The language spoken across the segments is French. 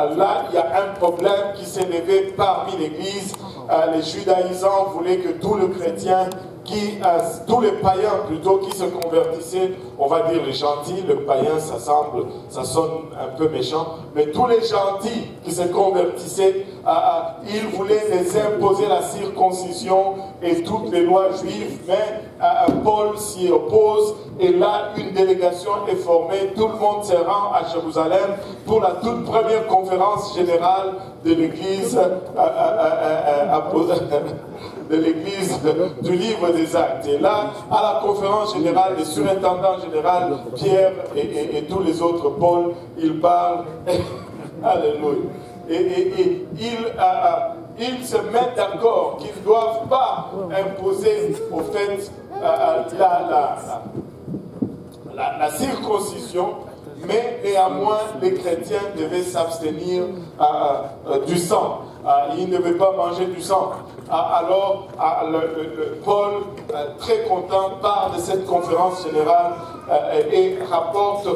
là, il y a un problème qui s'est levé parmi l'Église. Les judaïsants voulaient que tous les chrétiens, tous les païens plutôt qui se convertissaient, on va dire les gentils, le païen ça sonne un peu méchant, mais tous les gentils qui se convertissaient, ils voulaient les imposer la circoncision et toutes les lois juives, mais Paul s'y oppose et là une délégation est formée, tout le monde se rend à Jérusalem pour la toute première conférence générale de l'Église de l'Église du livre des Actes. Et là, à la conférence générale, le surintendant général, Pierre et tous les autres, Paul, ils parlent. Alléluia. Et ils se mettent d'accord qu'ils ne doivent pas imposer au fait la circoncision, mais néanmoins les chrétiens devaient s'abstenir du sang. Ils ne devaient pas manger du sang. Alors Paul, très content, part de cette conférence générale et rapporte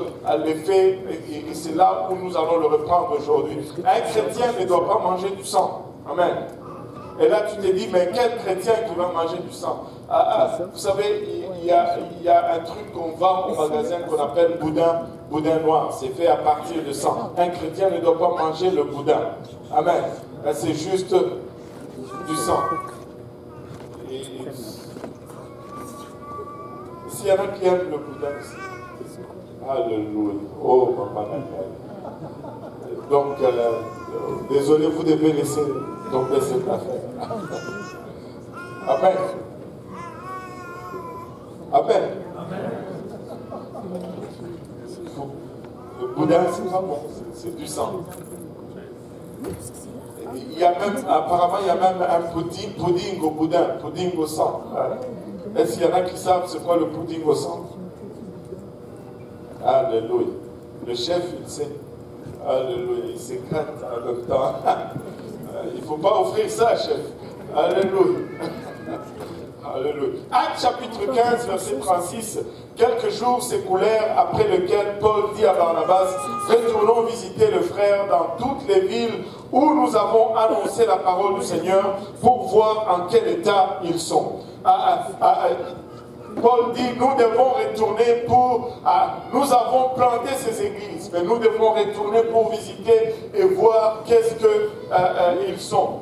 les faits, et c'est là où nous allons le reprendre aujourd'hui. Un chrétien ne doit pas manger du sang. Amen. Et là, tu te dis, mais quel chrétien qui va manger du sang? Vous savez, il y a un truc qu'on vend au magasin qu'on appelle boudin noir. C'est fait à partir de sang. Un chrétien ne doit pas manger le boudin. Amen. C'est juste du sang. Et s'il y en a qui aiment le boudin aussi. Alléluia. Oh, papa. Donc, désolé, vous devez laisser tomber cette affaire. Amen. Amen. Le boudin, c'est pas bon, c'est du sang. Il y a même, apparemment, il y a même un pudding au boudin, pudding au sang. Est-ce qu'il y en a qui savent c'est quoi le pudding au sang? Alléluia. Le chef, il sait. Alléluia. Il s'éclate en même temps. Il ne faut pas offrir ça, chef. Alléluia. Alléluia. Acte chapitre 15, verset 36. Quelques jours s'écoulèrent après lequel Paul dit à Barnabas, retournons visiter le frère dans toutes les villes où nous avons annoncé la parole du Seigneur pour voir en quel état ils sont. Paul dit, nous devons retourner nous avons planté ces églises, mais nous devons retourner pour visiter et voir qu'est-ce qu'ils sont.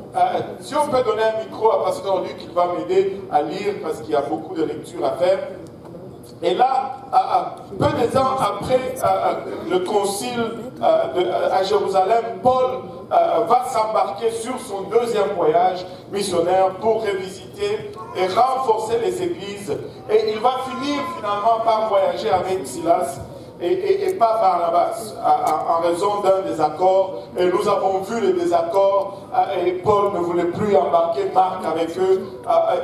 Si on peut donner un micro à Pasteur Luc, il va m'aider à lire parce qu'il y a beaucoup de lectures à faire. Et là, peu de temps après le concile à Jérusalem, Paul va s'embarquer sur son deuxième voyage missionnaire pour revisiter et renforcer les églises. Et il va finir finalement par voyager avec Silas et pas Barnabas, en raison d'un désaccord. Et nous avons vu les désaccords, et Paul ne voulait plus embarquer Marc avec eux,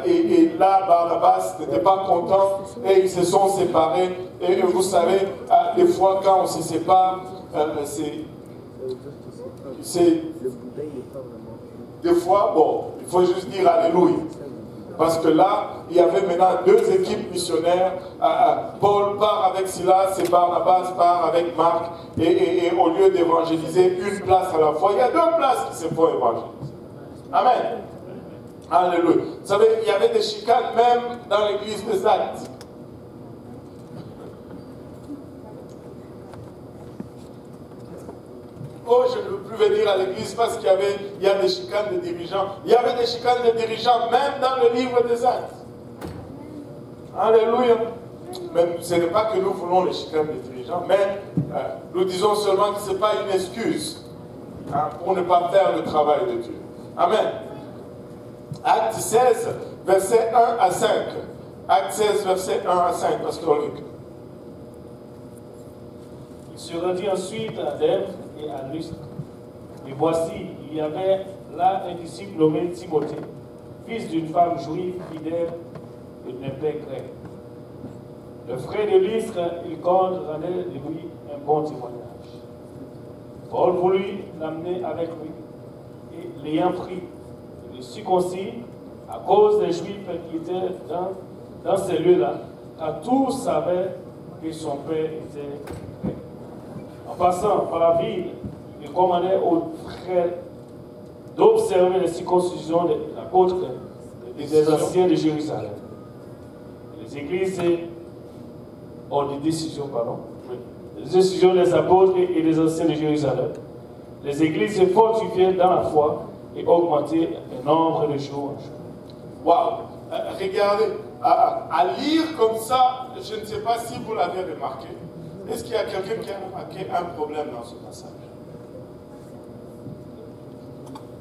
et là Barnabas n'était pas content, et ils se sont séparés. Et vous savez, des fois quand on se sépare, c'est des fois, bon, il faut juste dire Alléluia. Parce que là, il y avait maintenant deux équipes missionnaires. Paul part avec Silas et Barnabas part avec Marc. Et au lieu d'évangéliser une place à la fois, il y a deux places qui se font évangéliser. Amen. Alléluia. Vous savez, il y avait des chicanes même dans l'église des Actes. Oh, je ne veux plus venir à l'église parce qu'il y a des chicanes de dirigeants. Il y avait des chicanes de dirigeants même dans le livre des Actes. Alléluia. Mais ce n'est pas que nous voulons les chicanes des dirigeants, mais nous disons seulement que ce n'est pas une excuse pour ne pas faire le travail de Dieu. Amen. Acte 16, verset 1 à 5. Acte 16, verset 1 à 5, Pasteur Luc. Il se rendit ensuite à Dève et à Lystre. Et voici, il y avait là un disciple nommé Timothée, fils d'une femme juive fidèle et d'un père grec. Le frère de Lystre, il rendait de lui un bon témoignage. Paul voulut l'amener avec lui, et l'ayant pris, il le circoncis à cause des Juifs qui étaient dans ces lieux-là, car tous savaient que son père était grec. En passant par la ville, il commandait aux frères d'observer les circoncisions des apôtres et des anciens de Jérusalem. Les églises ont des décisions, pardon. Les décisions des apôtres et des anciens de Jérusalem. Les églises se fortifiaient dans la foi et augmentaient le nombre de jours en jour. Waouh! Regardez, à lire comme ça, je ne sais pas si vous l'avez remarqué. Est-ce qu'il y a quelqu'un qui a remarqué un problème dans ce passage?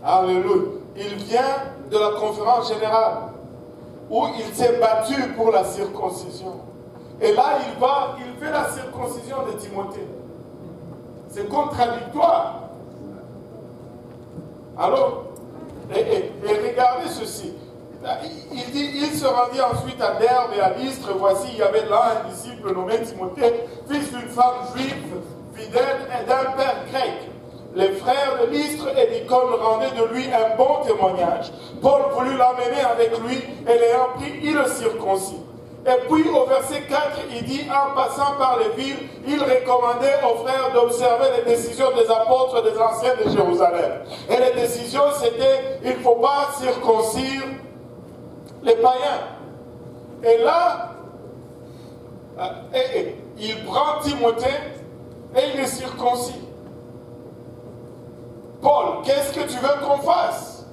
Alléluia. Il vient de la conférence générale où il s'est battu pour la circoncision. Et là, il fait la circoncision de Timothée. C'est contradictoire. Alors, et regardez ceci. Il dit, il se rendit ensuite à Derbe et à Lystre. Voici, il y avait là un disciple nommé Timothée, fils d'une femme juive, fidèle et d'un père grec. Les frères de Lystre et d'Icône rendaient de lui un bon témoignage. Paul voulut l'amener avec lui et l'ayant pris, il le circoncit. Et puis au verset 4, il dit, en passant par les villes, il recommandait aux frères d'observer les décisions des apôtres des anciens de Jérusalem. Et les décisions, c'était, il ne faut pas circoncire les païens. Et là, il prend Timothée et il le circoncit. Paul, qu'est-ce que tu veux qu'on fasse?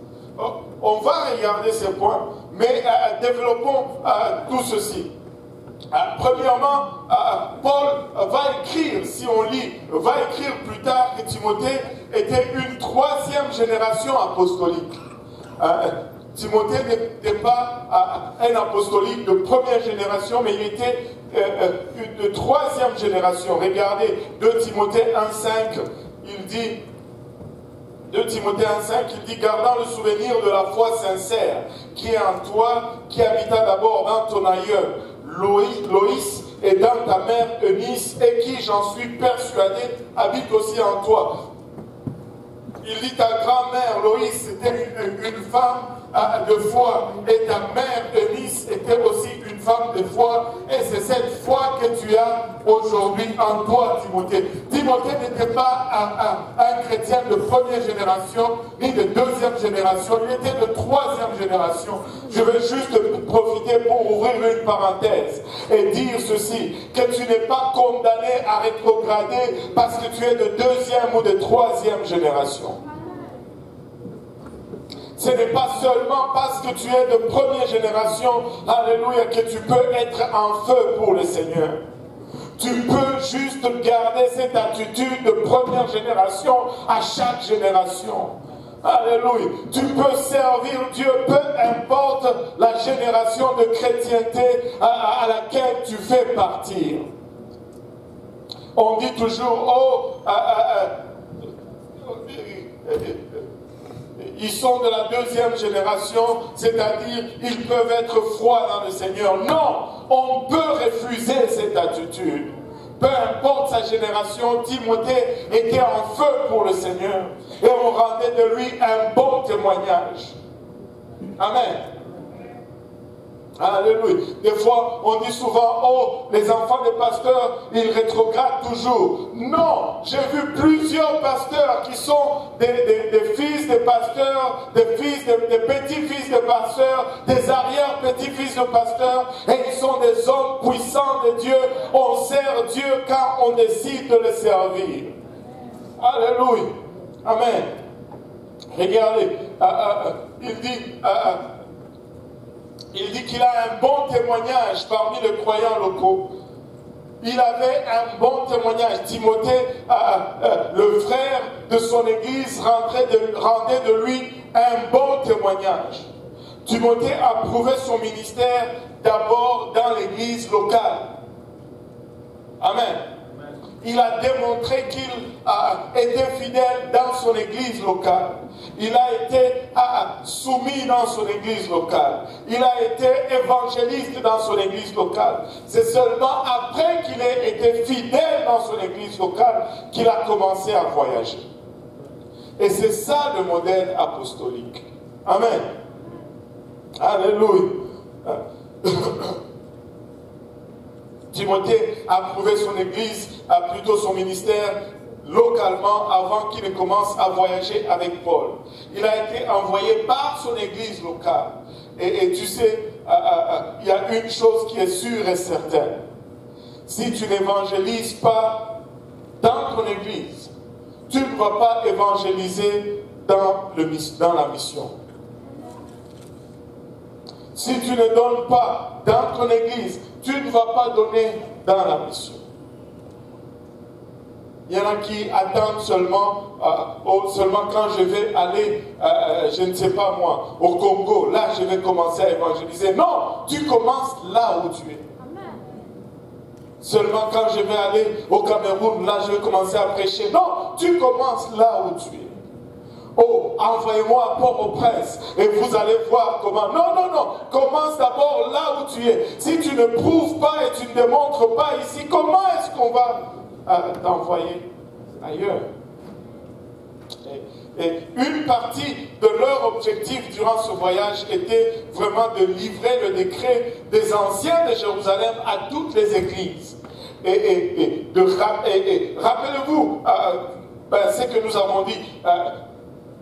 On va regarder ces points, mais développons tout ceci. Premièrement, Paul va écrire, si on lit, va écrire plus tard que Timothée était une troisième génération apostolique. Timothée n'était pas un apostolique de première génération, mais il était de troisième génération. Regardez, 2 Timothée 1,5, il dit, 2 Timothée 1,5, il dit, gardant le souvenir de la foi sincère qui est en toi, qui habita d'abord dans ton aïeul, Loïs, et dans ta mère Eunice, et qui, j'en suis persuadé, habite aussi en toi. Il dit, ta grand-mère Loïs était une femme de foi, et ta mère Eunice était aussi une femme de foi, et c'est cette foi que tu as aujourd'hui en toi, Timothée. Timothée n'était pas un chrétien de première génération, ni de deuxième génération, il était de troisième génération. Je veux juste profiter pour ouvrir une parenthèse et dire ceci, que tu n'es pas condamné à rétrograder parce que tu es de deuxième ou de troisième génération. Ce n'est pas seulement parce que tu es de première génération, alléluia, que tu peux être en feu pour le Seigneur. Tu peux juste garder cette attitude de première génération à chaque génération. Alléluia. Tu peux servir Dieu, peu importe la génération de chrétienté à laquelle tu fais partir. On dit toujours, ils sont de la deuxième génération, c'est-à-dire ils peuvent être froids dans le Seigneur. Non, on peut refuser cette attitude. Peu importe sa génération, Timothée était en feu pour le Seigneur. Et on rendait de lui un bon témoignage. Amen. Alléluia. Des fois, on dit souvent, oh, les enfants des pasteurs, ils rétrogradent toujours. Non, j'ai vu plusieurs pasteurs qui sont des fils de pasteurs, des petits-fils de pasteurs, des arrière-petits-fils de pasteurs, et ils sont des hommes puissants de Dieu. On sert Dieu quand on décide de le servir. Alléluia. Amen. Regardez, il dit qu'il a un bon témoignage parmi les croyants locaux. Il avait un bon témoignage. Timothée, le frère de son église, rendait de lui un bon témoignage. Timothée approuvait son ministère d'abord dans l'église locale. Amen. Il a démontré qu'il était fidèle dans son église locale. Il a été soumis dans son église locale. Il a été évangéliste dans son église locale. C'est seulement après qu'il ait été fidèle dans son église locale qu'il a commencé à voyager. Et c'est ça le modèle apostolique. Amen. Alléluia. Timothée a approuvé son église, plutôt son ministère localement avant qu'il ne commence à voyager avec Paul. Il a été envoyé par son église locale. Et tu sais, il y a une chose qui est sûre et certaine. Si tu n'évangélises pas dans ton église, tu ne vas pas évangéliser dans la mission. Si tu ne donnes pas dans ton église, tu ne vas pas donner dans la mission. Il y en a qui attendent seulement quand je vais aller, je ne sais pas moi, au Congo, là je vais commencer à évangéliser. Non, tu commences là où tu es. Seulement quand je vais aller au Cameroun, là je vais commencer à prêcher. Non, tu commences là où tu es. Oh, envoyez-moi à Port-au-Prince et vous allez voir comment. Non, non, non. Commence d'abord là où tu es. Si tu ne prouves pas et tu ne démontres pas ici, comment est-ce qu'on va t'envoyer ailleurs? Et une partie de leur objectif durant ce voyage était vraiment de livrer le décret des anciens de Jérusalem à toutes les églises. Rappelez-vous ce que nous avons dit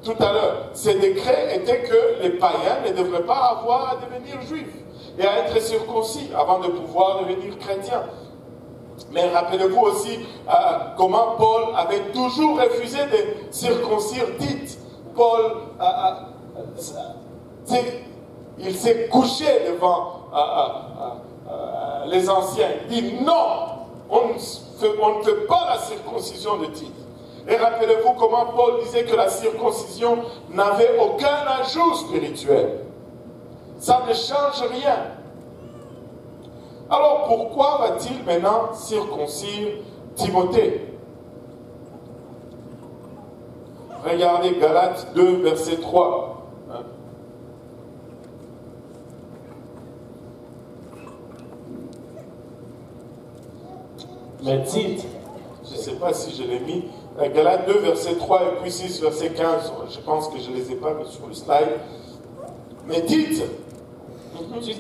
tout à l'heure. Ces décrets étaient que les païens ne devraient pas avoir à devenir juifs et à être circoncis avant de pouvoir devenir chrétiens. Mais rappelez-vous aussi comment Paul avait toujours refusé de circoncire Tite. Paul, il s'est couché devant les anciens. Il dit non, on ne fait pas la circoncision de Tite. Et rappelez-vous comment Paul disait que la circoncision n'avait aucun ajout spirituel. Ça ne change rien. Alors pourquoi va-t-il maintenant circoncire Timothée? Regardez Galates 2, verset 3. Mais Tite, je ne sais pas si je l'ai mis. Galates 2, verset 3 et puis 6, verset 15. Je pense que je ne les ai pas mis sur le slide. Mais Tite,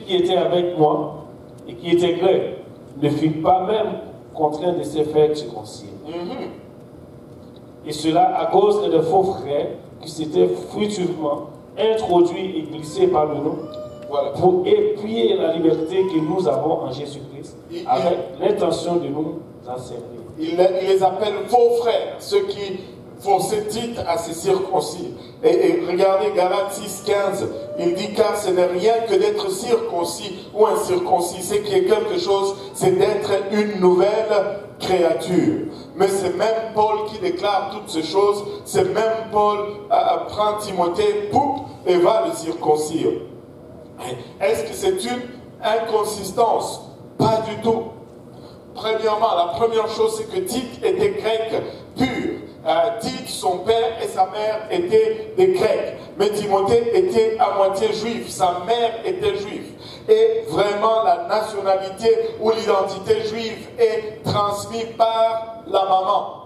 qui était avec moi et qui était grec, ne fut pas même contraint de se faire circoncire. Et cela à cause de faux frères qui s'étaient furtivement introduits et glissés par le nom pour épuyer la liberté que nous avons en Jésus-Christ avec l'intention de nous enseigner. Il les appelle faux frères, ceux qui forçaient Tite à se circoncire. Et regardez Galates 6, 15, il dit car ce n'est rien que d'être circoncis ou incirconcis. Ce qui est quelque chose, c'est d'être une nouvelle créature. Mais c'est même Paul qui déclare toutes ces choses. C'est même Paul prend Timothée, et va le circoncire. Est-ce que c'est une inconsistance? Pas du tout. Premièrement, la première chose, c'est que Tite était grec pur. Tite, son père et sa mère étaient des Grecs. Mais Timothée était à moitié juif. Sa mère était juive. Et vraiment, la nationalité ou l'identité juive est transmise par la maman.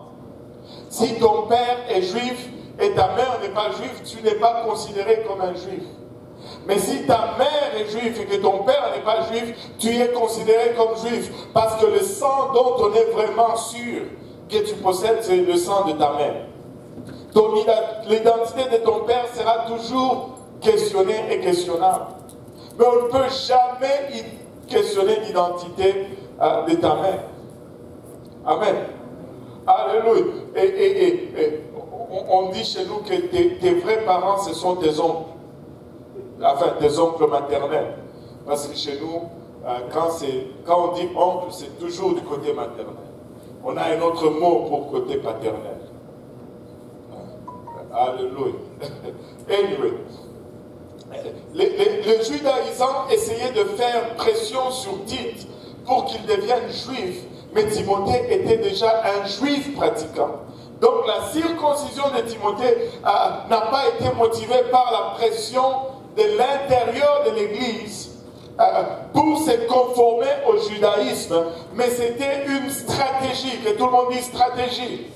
Si ton père est juif et ta mère n'est pas juive, tu n'es pas considéré comme un juif. Mais si ta mère est juive et que ton père n'est pas juif, tu es considéré comme juif. Parce que le sang dont on est vraiment sûr que tu possèdes, c'est le sang de ta mère. L'identité de ton père sera toujours questionnée et questionnable. Mais on ne peut jamais questionner l'identité de ta mère. Amen. Alléluia. Et on dit chez nous que tes vrais parents, ce sont tes oncles. Enfin, tes oncles maternels. Parce que chez nous, quand on dit oncle, c'est toujours du côté maternel. On a un autre mot pour côté paternel. Alléluia. Anyway. Les judaïsants essayaient de faire pression sur Tite pour qu'il devienne juif. Mais Timothée était déjà un juif pratiquant. Donc la circoncision de Timothée n'a pas été motivée par la pression de l'intérieur de l'Église pour se conformer au judaïsme, mais c'était une stratégie, que tout le monde dit stratégie.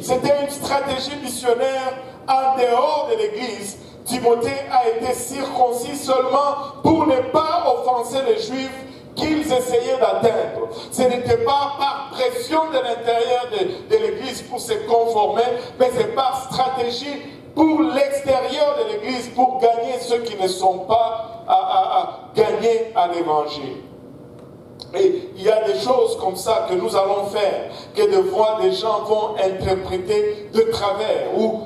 C'était une stratégie missionnaire en dehors de l'Église. Timothée a été circoncis seulement pour ne pas offenser les Juifs qu'ils essayaient d'atteindre. Ce n'était pas par pression de l'intérieur de l'Église pour se conformer, mais c'est par stratégie pour l'extérieur de l'Église, pour gagner ceux qui ne sont pas gagnés à l'Évangile. Et il y a des choses comme ça que nous allons faire, que des fois des gens vont interpréter de travers, ou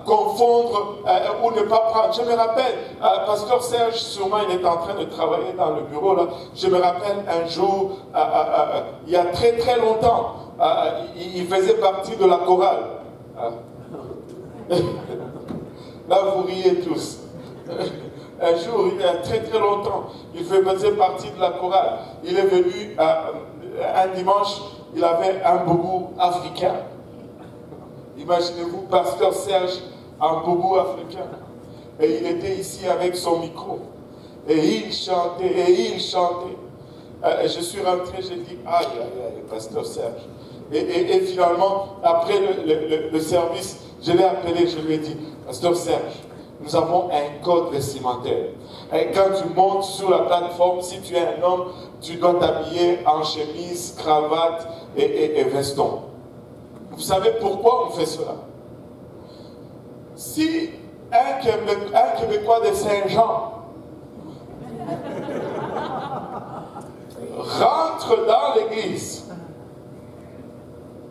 confondre, ou ne pas prendre. Je me rappelle, Pasteur Serge, sûrement il est en train de travailler dans le bureau, là. Je me rappelle un jour, il y a très très longtemps, il faisait partie de la chorale. Là vous riez tous. Un jour, il y a très très longtemps, il faisait partie de la chorale. Il est venu un dimanche, il avait un boubou africain. Imaginez-vous, Pasteur Serge, un boubou africain. Et il était ici avec son micro. Et il chantait, et il chantait. Et je suis rentré, j'ai dit, aïe, aïe, aïe, Pasteur Serge. Et finalement, après le service, je l'ai appelé, je lui ai dit, Pasteur Serge, nous avons un code vestimentaire. Et quand tu montes sur la plateforme, si tu es un homme, tu dois t'habiller en chemise, cravate et veston. Vous savez pourquoi on fait cela? Si un Québécois de Saint-Jean rentre dans l'église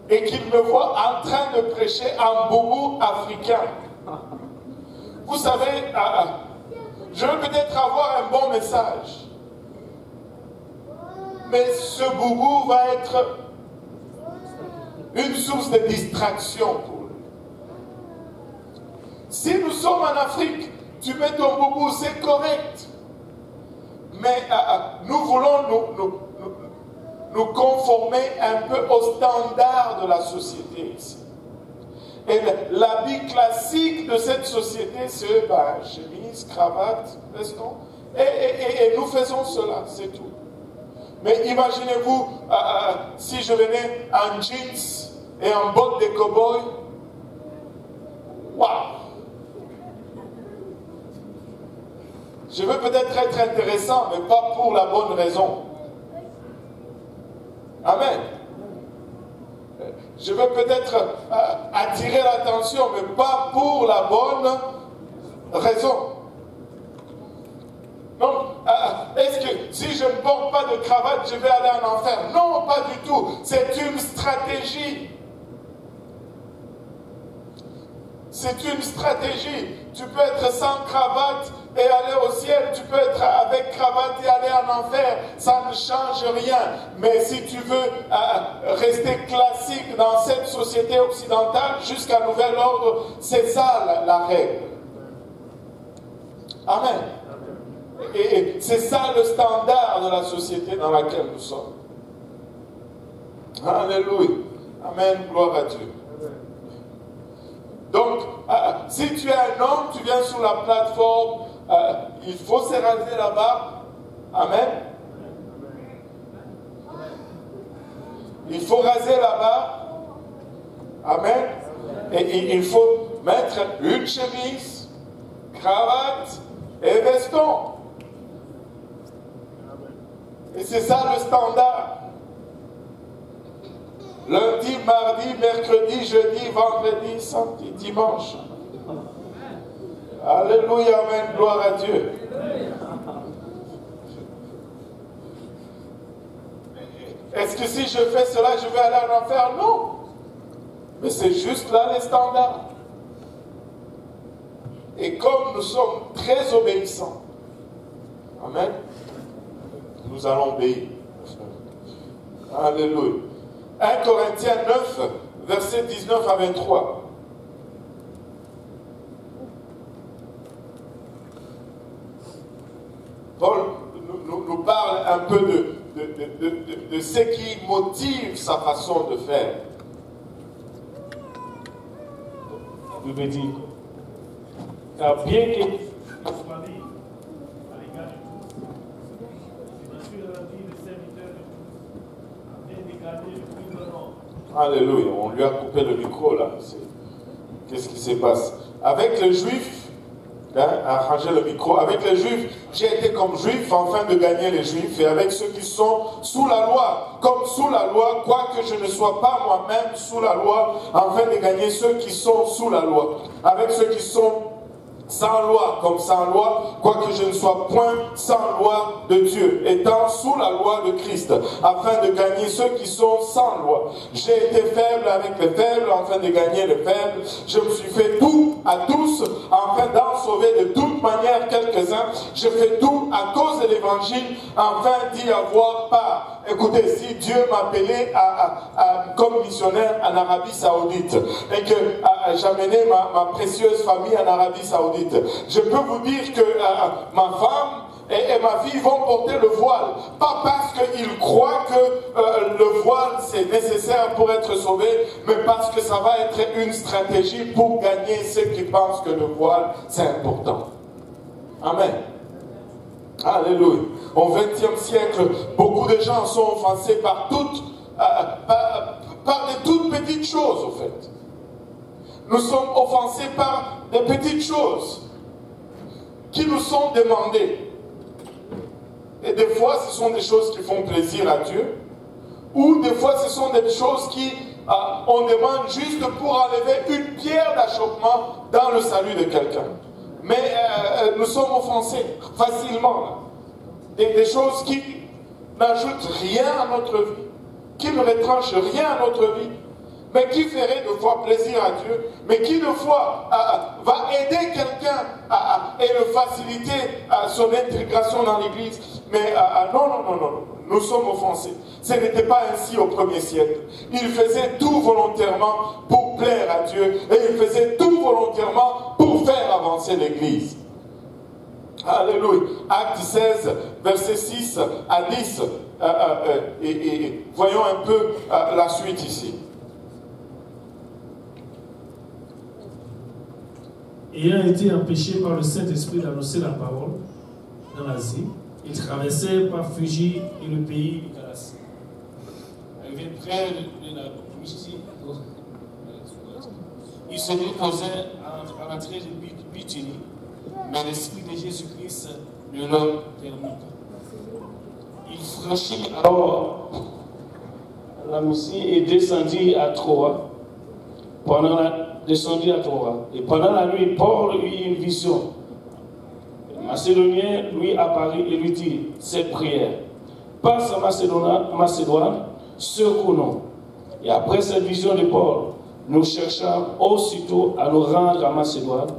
et qu'il me voit en train de prêcher un boubou africain, vous savez, je veux peut-être avoir un bon message, mais ce boubou va être une source de distraction pour lui. Si nous sommes en Afrique, tu mets ton boubou, c'est correct. Mais nous voulons nous conformer un peu aux standards de la société ici. Et l'habit classique de cette société, c'est chemise, cravate, veston. Et nous faisons cela, c'est tout. Mais imaginez-vous, si je venais en jeans et en bottes de cow-boy, waouh! Je veux peut-être être intéressant, mais pas pour la bonne raison. Amen. Je veux peut-être attirer l'attention, mais pas pour la bonne raison. Donc, est-ce que si je ne porte pas de cravate, je vais aller en enfer? Non, pas du tout. C'est une stratégie. C'est une stratégie. Tu peux être sans cravate et aller au ciel. Tu peux être avec cravate et aller en enfer. Ça ne change rien. Mais si tu veux rester classique dans cette société occidentale jusqu'à nouvel ordre, c'est ça la règle. Amen. Et c'est ça le standard de la société dans laquelle nous sommes. Alléluia. Amen. Gloire à Dieu. Donc, si tu es un homme, tu viens sur la plateforme, il faut se raser la barbe. Amen. Il faut raser la barbe. Amen. Et il faut mettre une chemise, cravate et veston. Et c'est ça le standard. Lundi, mardi, mercredi, jeudi, vendredi, samedi, dimanche. Alléluia, amen, gloire à Dieu. Est-ce que si je fais cela, je vais aller en enfer? Non. Mais c'est juste là les standards. Et comme nous sommes très obéissants, amen, nous allons obéir. Alléluia. 1 Corinthiens 9, versets 19 à 23. Paul nous parle un peu de ce qui motive sa façon de faire. Je veux dire, car bien que vous soyez à l'égard de tous, je suis rendu le serviteur de tous, afin de garder le plus grand nombre. Alléluia, on lui a coupé le micro là. Qu'est-ce qui se passe? Avec les Juifs, arranger le micro. Avec les Juifs, j'ai été comme Juif afin de gagner les Juifs, et avec ceux qui sont sous la loi, comme sous la loi, quoique je ne sois pas moi-même sous la loi, afin de gagner ceux qui sont sous la loi. Avec ceux qui sont sans loi, comme sans loi, quoique je ne sois point sans loi de Dieu, étant sous la loi de Christ, afin de gagner ceux qui sont sans loi. J'ai été faible avec les faibles, afin de gagner les faibles. Je me suis fait tout à tous, afin d'en sauver de toute manière quelques-uns. Je fais tout à cause de l'évangile, afin d'y avoir part. Écoutez, si Dieu m'appelait comme missionnaire en Arabie Saoudite, et que j'amenais ma précieuse famille en Arabie Saoudite, je peux vous dire que ma femme et ma fille vont porter le voile, pas parce qu'ils croient que le voile c'est nécessaire pour être sauvé, mais parce que ça va être une stratégie pour gagner ceux qui pensent que le voile c'est important. Amen. Alléluia. Au XXe siècle, beaucoup de gens sont offensés par des toutes petites choses, au fait. Nous sommes offensés par des petites choses qui nous sont demandées. Et des fois, ce sont des choses qui font plaisir à Dieu, ou des fois, ce sont des choses qui on demande juste pour enlever une pierre d'achoppement dans le salut de quelqu'un. Mais nous sommes offensés facilement. Des choses qui n'ajoutent rien à notre vie, qui ne retranchent rien à notre vie, mais qui ferait de fois plaisir à Dieu, mais qui de fois va aider quelqu'un et le faciliter son intégration dans l'église. Mais non, nous sommes offensés. Ce n'était pas ainsi au 1er siècle. Ils faisaient tout volontairement pour plaire à Dieu, et ils faisaient tout volontairement pour faire avancer l'église. Alléluia. Acte 16, versets 6 à 10. Et voyons un peu la suite ici. Ayant été empêché par le Saint-Esprit d'annoncer la parole dans l'Asie, il traversait par Phrygie et le pays de Galatie. Arrivé près de la Mysie, il se déposait à l'entrée de Bithynie, mais l'Esprit de Jésus-Christ ne leur permit pas. Il franchit alors la Mysie et descendit à Troa. Et pendant la nuit, Paul eut une vision. Le Macédonien lui apparut et lui dit cette prière: passe à Macédoine, secours-nous. Et après cette vision de Paul, nous cherchons aussitôt à nous rendre à Macédoine,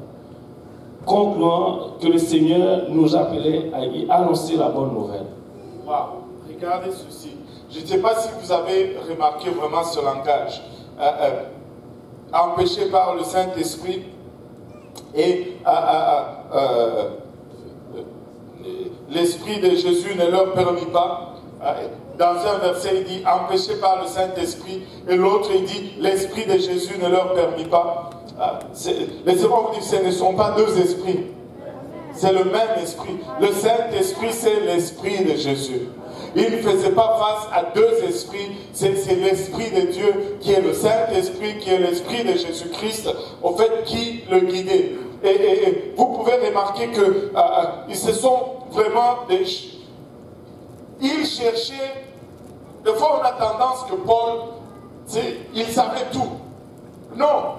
concluant que le Seigneur nous appelait à y annoncer la bonne nouvelle. Waouh, regardez ceci. Je ne sais pas si vous avez remarqué vraiment ce langage. Empêché par le Saint-Esprit et l'Esprit de Jésus ne leur permit pas. Dans un verset, il dit empêché par le Saint-Esprit, et l'autre, il dit l'Esprit de Jésus ne leur permit pas. Laissez-moi vous dire, ce ne sont pas deux esprits, c'est le même esprit. Le Saint-Esprit, c'est l'Esprit de Jésus. Il ne faisait pas face à deux esprits. C'est l'Esprit de Dieu qui est le Saint-Esprit, qui est l'Esprit de Jésus-Christ, au fait, qui le guidait. Et vous pouvez remarquer que ils se sont vraiment... Ils cherchaient... Des fois, on a tendance que Paul, il savait tout. Non.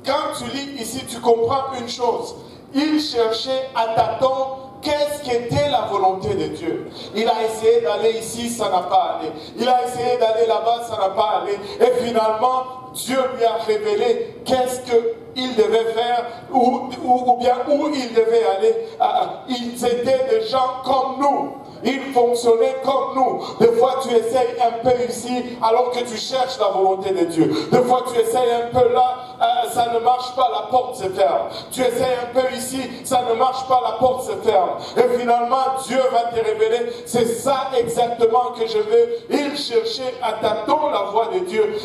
Quand tu lis ici, tu comprends une chose. Il cherchait à tâtons qu'est-ce qu'était la volonté de Dieu. Il a essayé d'aller ici, ça n'a pas allé. Il a essayé d'aller là-bas, ça n'a pas allé. Et finalement, Dieu lui a révélé qu'est-ce qu'il devait faire ou bien où il devait aller. Ils étaient des gens comme nous. Ils fonctionnaient comme nous. Des fois, tu essayes un peu ici alors que tu cherches la volonté de Dieu. Des fois, tu essayes un peu là, ça ne marche pas, la porte se ferme. Tu essayes un peu ici, ça ne marche pas, la porte se ferme. Et finalement, Dieu va te révéler, c'est ça exactement que je veux. Ils cherchaient à tâtons la voix de Dieu.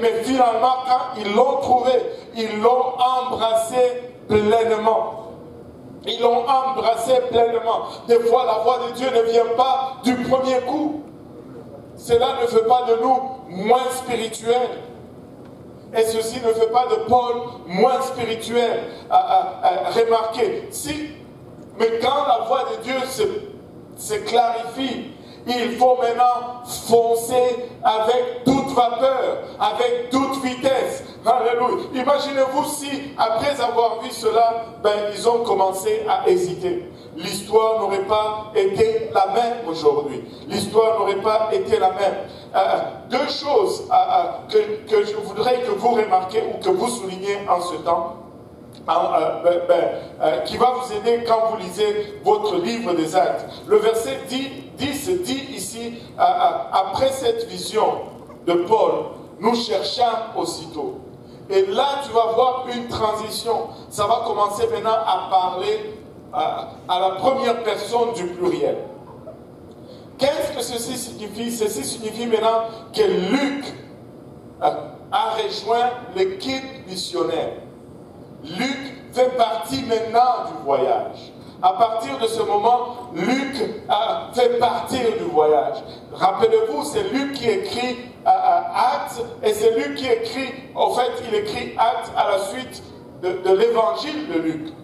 Mais finalement, quand ils l'ont trouvé, ils l'ont embrassé pleinement. Ils l'ont embrassé pleinement. Des fois, la voix de Dieu ne vient pas du premier coup. Cela ne fait pas de nous moins spirituels. Et ceci ne fait pas de Paul moins spirituel. Remarquez, mais quand la voix de Dieu se clarifie, il faut maintenant foncer avec toute vapeur, avec toute vitesse. Alléluia. Imaginez-vous si, après avoir vu cela, ils ont commencé à hésiter. L'histoire n'aurait pas été la même aujourd'hui. L'histoire n'aurait pas été la même. Deux choses que je voudrais que vous remarquiez ou que vous souligniez en ce temps. Qui va vous aider quand vous lisez votre livre des Actes. Le verset 10 dit ici, après cette vision de Paul, nous cherchons aussitôt. Et là, tu vas voir une transition. Ça va commencer maintenant à parler à la première personne du pluriel. Qu'est-ce que ceci signifie? Ceci signifie maintenant que Luc a rejoint l'équipe missionnaire. Luc fait partie maintenant du voyage. À partir de ce moment, Luc fait partie du voyage. Rappelez-vous, c'est Luc qui écrit Actes, et c'est Luc qui écrit, en fait, il écrit Actes à la suite de l'évangile de Luc.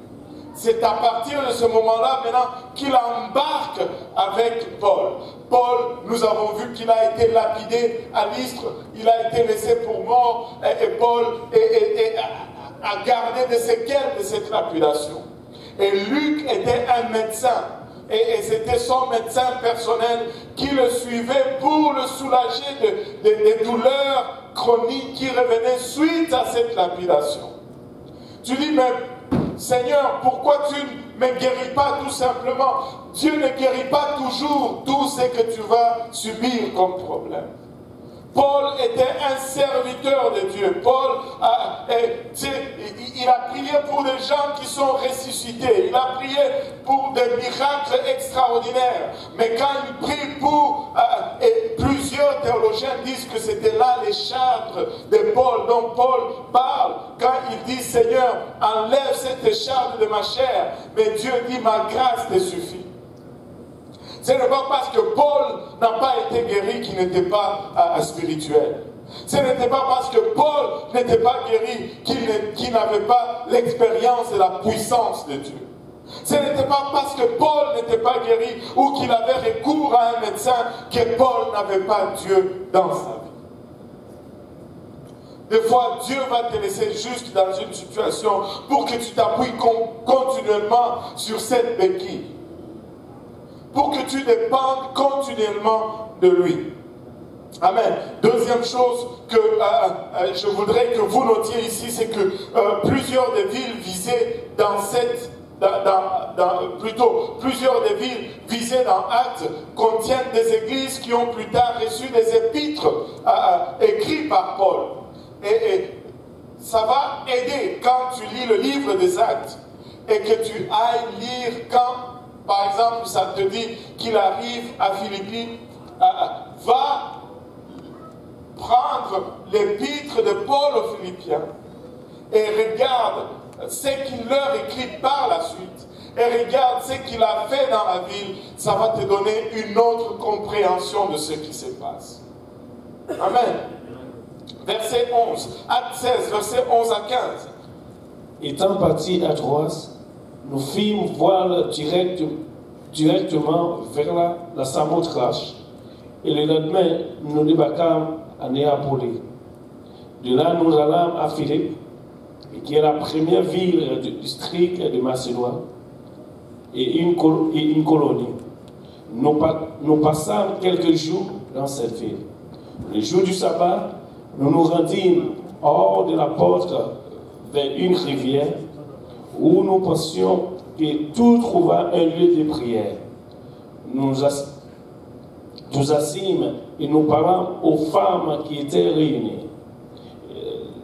C'est à partir de ce moment-là, maintenant, qu'il embarque avec Paul. Paul, nous avons vu qu'il a été lapidé à Lystre, il a été laissé pour mort, et Paul a gardé des séquelles de cette lapidation. Et Luc était un médecin, et c'était son médecin personnel qui le suivait pour le soulager des douleurs chroniques qui revenaient suite à cette lapidation. Tu dis, mais Seigneur, pourquoi tu ne me guéris pas tout simplement? Dieu ne guérit pas toujours tout ce que tu vas subir comme problème. Paul était un serviteur de Dieu. Paul, il a prié pour des gens qui sont ressuscités. Il a prié pour des miracles extraordinaires. Mais quand il prie pour, et plusieurs théologiens disent que c'était là les chartres de Paul, dont Paul parle, quand il dit, Seigneur, enlève cette écharpe de ma chair. Mais Dieu dit, ma grâce te suffit. Ce n'est pas parce que Paul n'a pas été guéri qu'il n'était pas spirituel. Ce n'était pas parce que Paul n'était pas guéri qu'il n'avait pas l'expérience et la puissance de Dieu. Ce n'était pas parce que Paul n'était pas guéri ou qu'il avait recours à un médecin que Paul n'avait pas Dieu dans sa vie. Des fois, Dieu va te laisser juste dans une situation pour que tu t'appuies continuellement sur cette béquille. Pour que tu dépendes continuellement de lui. Amen. Deuxième chose que je voudrais que vous notiez ici, c'est que plusieurs des villes visées plusieurs des villes visées dans Actes contiennent des églises qui ont plus tard reçu des épîtres écrits par Paul. Et ça va aider quand tu lis le livre des Actes et que tu ailles lire quand, par exemple, ça te dit qu'il arrive à Philippi, va prendre l'épître de Paul aux Philippiens et regarde ce qu'il leur écrit par la suite et regarde ce qu'il a fait dans la ville. Ça va te donner une autre compréhension de ce qui se passe. Amen. Verset 11, Acte 16, verset 11 à 15. Étant partis à Troas, nous fîmes voile directement vers la Samothrace, et le lendemain, nous débarquâmes à Néapolis. De là, nous allâmes à Philippe, qui est la première ville du district de Macédoine, et une colonie. Nous passâmes quelques jours dans cette ville. Le jour du sabbat, nous nous rendîmes hors de la porte vers une rivière, où nous pensions que tout trouva un lieu de prière. Nous assîmes et nous parlâmes aux femmes qui étaient réunies.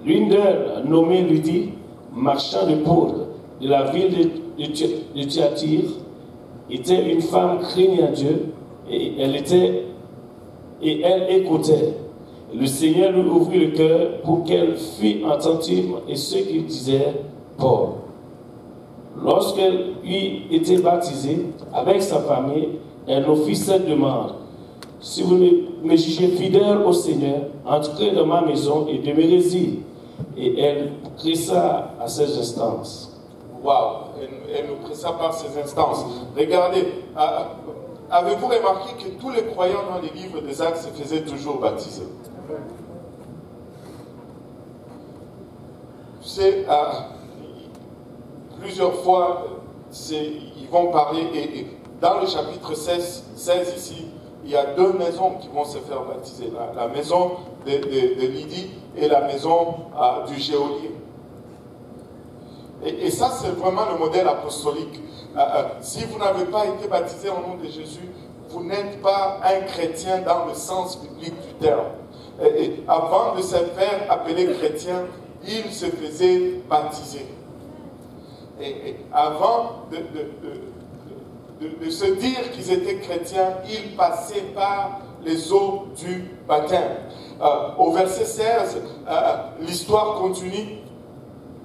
L'une d'elles, nommée Lydie, marchand de poudre de la ville de Thyatire, était une femme craignant Dieu et elle écoutait. Le Seigneur lui ouvrit le cœur pour qu'elle fût attentive à ce qu'il disait Paul. Lorsqu'elle eut été baptisée avec sa famille, elle nous fit cette demande. Si vous me jugez fidèle au Seigneur, entrez dans ma maison et demeurez-y. et elle pressa à ses instances. Waouh, elle nous pressa par ses instances. Regardez, avez-vous remarqué que tous les croyants dans les livres des Actes se faisaient toujours baptiser? Tu sais, plusieurs fois, ils vont parler, et dans le chapitre 16 ici, il y a deux maisons qui vont se faire baptiser. La maison de Lydie et la maison du geôlier. Et ça, c'est vraiment le modèle apostolique. Si vous n'avez pas été baptisé au nom de Jésus, vous n'êtes pas un chrétien dans le sens biblique du terme. Et avant de se faire appeler chrétien, ils se faisaient baptiser. Et avant de se dire qu'ils étaient chrétiens, ils passaient par les eaux du baptême. Au verset 16, l'histoire continue.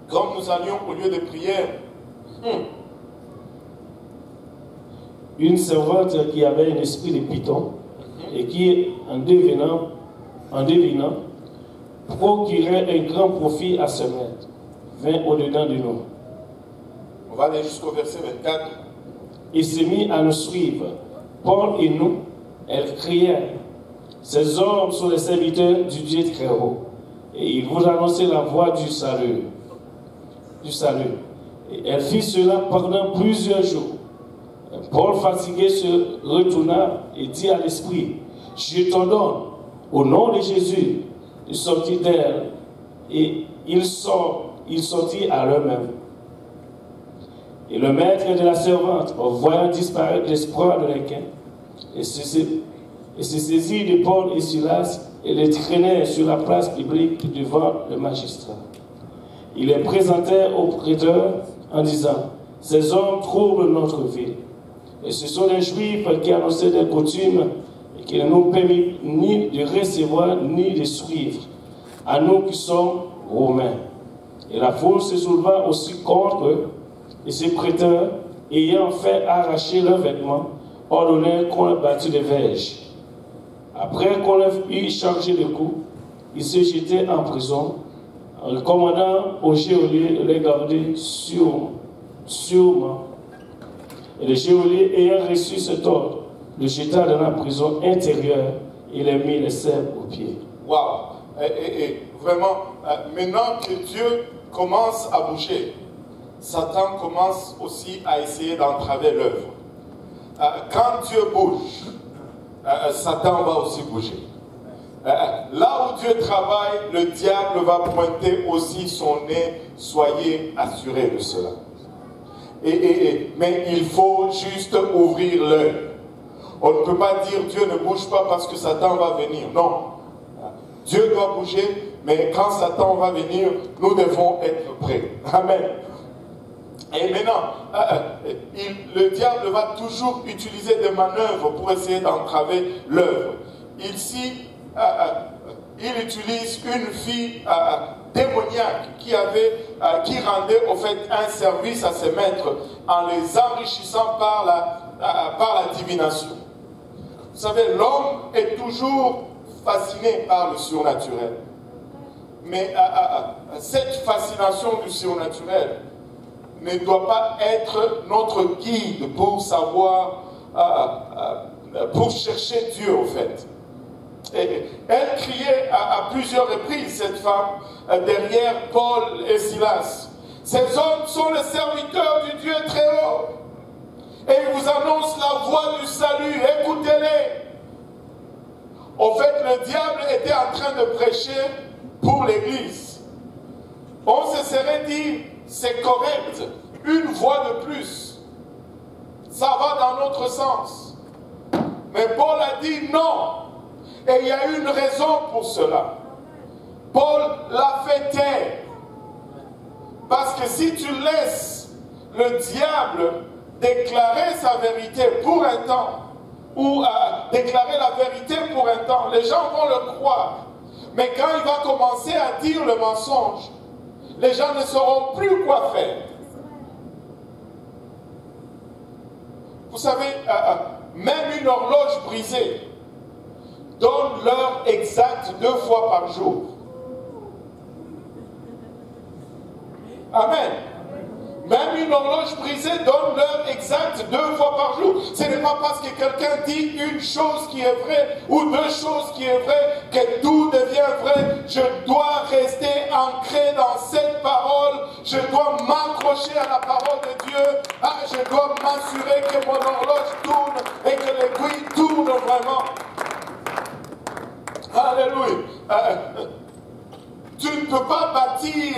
Comme nous allions au lieu de prière, une servante qui avait un esprit de python et qui, en devinant, procurait un grand profit à ce maître, vint au-dedans de nous. On va aller jusqu'au verset 24. Il se mit à nous suivre. Paul et nous, elle criait, ces hommes sont les serviteurs du Dieu très haut, et ils vous annonçaient la voie du salut. Et elle fit cela pendant plusieurs jours. Paul, fatigué, se retourna et dit à l'esprit, je t'ordonne, au nom de Jésus, de sortir d'elle. Et il sortit à l'heure-même. Et le maître de la servante, voyant disparaître l'espoir de requin, et se saisit de Paul et Silas et les traînait sur la place publique devant le magistrat. Il les présentait au prêteur en disant, ces hommes troublent notre ville. Et ce sont des Juifs qui annonçaient des coutumes et qui ne nous permettent ni de recevoir ni de suivre, à nous qui sommes Romains. Et la foule se souleva aussi contre eux, et ces prêteurs, ayant fait arracher leurs vêtements, ordonnèrent qu'on les battût de verges. Après qu'on leur eut chargé de coups, ils se jetaient en prison, en recommandant au geôlier de les garder sûrement. Et le geôlier, ayant reçu cet ordre, le jeta dans la prison intérieure et les mit les serres aux pieds. Waouh! Et vraiment, maintenant que Dieu commence à bouger, Satan commence aussi à essayer d'entraver l'œuvre. Quand Dieu bouge, Satan va aussi bouger. Là où Dieu travaille, le diable va pointer aussi son nez. Soyez assurés de cela. Mais il faut juste ouvrir l'œil. On ne peut pas dire Dieu ne bouge pas parce que Satan va venir. Non. Dieu doit bouger, mais quand Satan va venir, nous devons être prêts. Amen. Et maintenant, le diable va toujours utiliser des manœuvres pour essayer d'entraver l'œuvre. Ici, il utilise une fille démoniaque qui rendait au fait un service à ses maîtres en les enrichissant par la divination. Vous savez, l'homme est toujours fasciné par le surnaturel. Mais cette fascination du surnaturel ne doit pas être notre guide pour savoir, pour chercher Dieu au fait. Et elle criait à plusieurs reprises, cette femme, derrière Paul et Silas. Ces hommes sont les serviteurs du Dieu très haut. Et ils vous annoncent la voie du salut. Écoutez-les. Au fait, le diable était en train de prêcher pour l'Église. On se serait dit, c'est correct, une voix de plus. Ça va dans notre sens. Mais Paul a dit non. Et il y a une raison pour cela. Paul l'a fait taire. Parce que si tu laisses le diable déclarer sa vérité pour un temps, ou déclarer la vérité pour un temps, les gens vont le croire. Mais quand il va commencer à dire le mensonge, les gens ne sauront plus quoi faire. Vous savez, même une horloge brisée donne l'heure exacte 2 fois par jour. Amen. Même une horloge brisée donne l'heure exacte 2 fois par jour. Ce n'est pas parce que quelqu'un dit une chose qui est vraie ou 2 choses qui est vraie que tout devient vrai. Je dois rester ancré dans cette parole. Je dois m'accrocher à la parole de Dieu. Je dois m'assurer que mon horloge tourne et que l'aiguille tourne vraiment. Alléluia. Tu ne peux pas bâtir.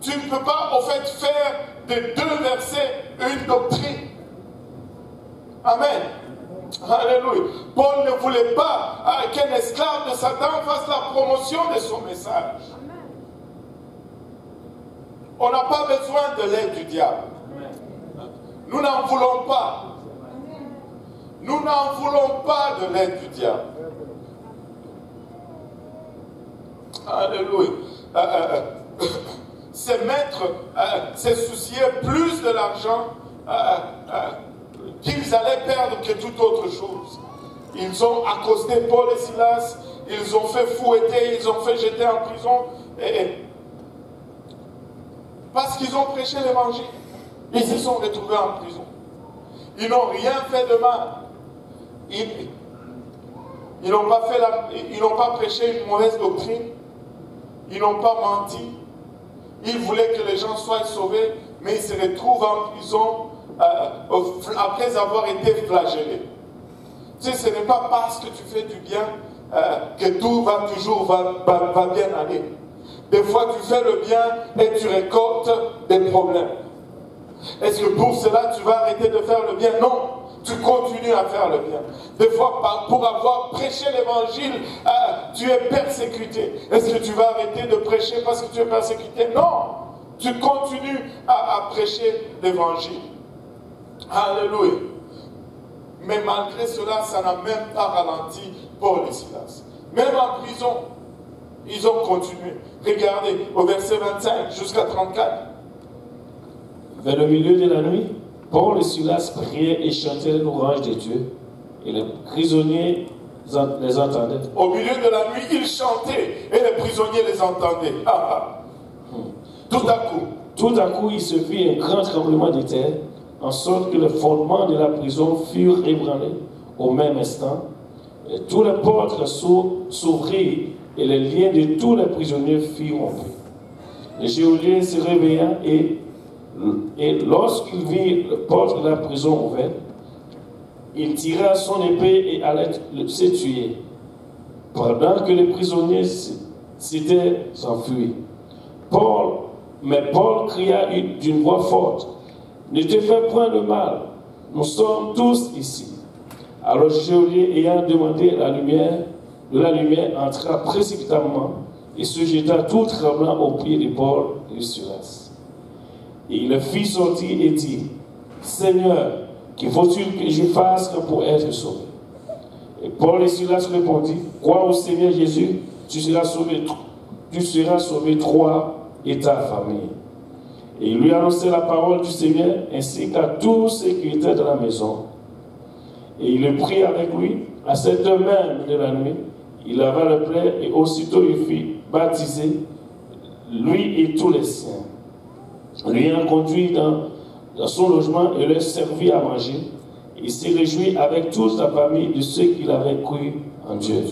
Tu ne peux pas, en fait, faire de 2 versets une doctrine. Amen. Alléluia. Paul ne voulait pas qu'un esclave de Satan fasse la promotion de son message. On n'a pas besoin de l'aide du diable. Nous n'en voulons pas. Nous n'en voulons pas de l'aide du diable. Alléluia. Se mettre, se soucier plus de l'argent qu'ils allaient perdre que toute autre chose. Ils ont accosté Paul et Silas, ils ont fait fouetter, ils ont fait jeter en prison, parce qu'ils ont prêché l'évangile. Ils se sont retrouvés en prison. Ils n'ont rien fait de mal. Ils n'ont pas prêché une mauvaise doctrine. Ils n'ont pas menti. Ils voulaient que les gens soient sauvés, mais ils se retrouvent en prison après avoir été flagellés. Tu sais, ce n'est pas parce que tu fais du bien que tout va toujours bien aller. Des fois, tu fais le bien et tu récoltes des problèmes. Est-ce que pour cela, tu vas arrêter de faire le bien? Non, tu continues à faire le bien. Des fois, pour avoir prêché l'évangile, tu es persécuté. Est-ce que tu vas arrêter de prêcher parce que tu es persécuté? Non, tu continues à prêcher l'évangile. Alléluia. Mais malgré cela, ça n'a même pas ralenti Paul et Silas. Même en prison, ils ont continué. Regardez, au verset 25 jusqu'à 34. Vers le milieu de la nuit, Paul et Silas priaient et chantaient l'ouvrage de Dieu, et les prisonniers les entendaient. Au milieu de la nuit, ils chantaient, et les prisonniers les entendaient. Tout à coup, il se fit un grand tremblement de terre, en sorte que les fondements de la prison furent ébranlés au même instant. Et tous les portes s'ouvrirent, et les liens de tous les prisonniers furent rompus. Le geôlier se réveilla et lorsqu'il vit la porte de la prison ouverte, il tira son épée et allait se tuer, pendant que les prisonniers s'étaient enfuis. Mais Paul cria d'une voix forte: « Ne te fais point de mal, nous sommes tous ici. » Alors le geôlier, ayant demandé de la lumière, entra précipitamment et se jeta tout tremblant aux pieds de Paul et de Silas. Et il le fit sortir et dit: « Seigneur, qu'il faut-il que je fasse pour être sauvé? » Et Paul et Silas répondirent: « Crois au Seigneur Jésus, tu seras sauvé, toi et ta famille. » Et il lui annonçait la parole du Seigneur ainsi qu'à tous ceux qui étaient dans la maison. Et il le prit avec lui à cette heure même de la nuit. Il lava le plaie et aussitôt il fit baptiser, lui et tous les siens. Lui ayant conduit dans son logement et leur servit à manger, il s'est réjoui avec toute sa famille de ceux qu'il avait cru en Dieu.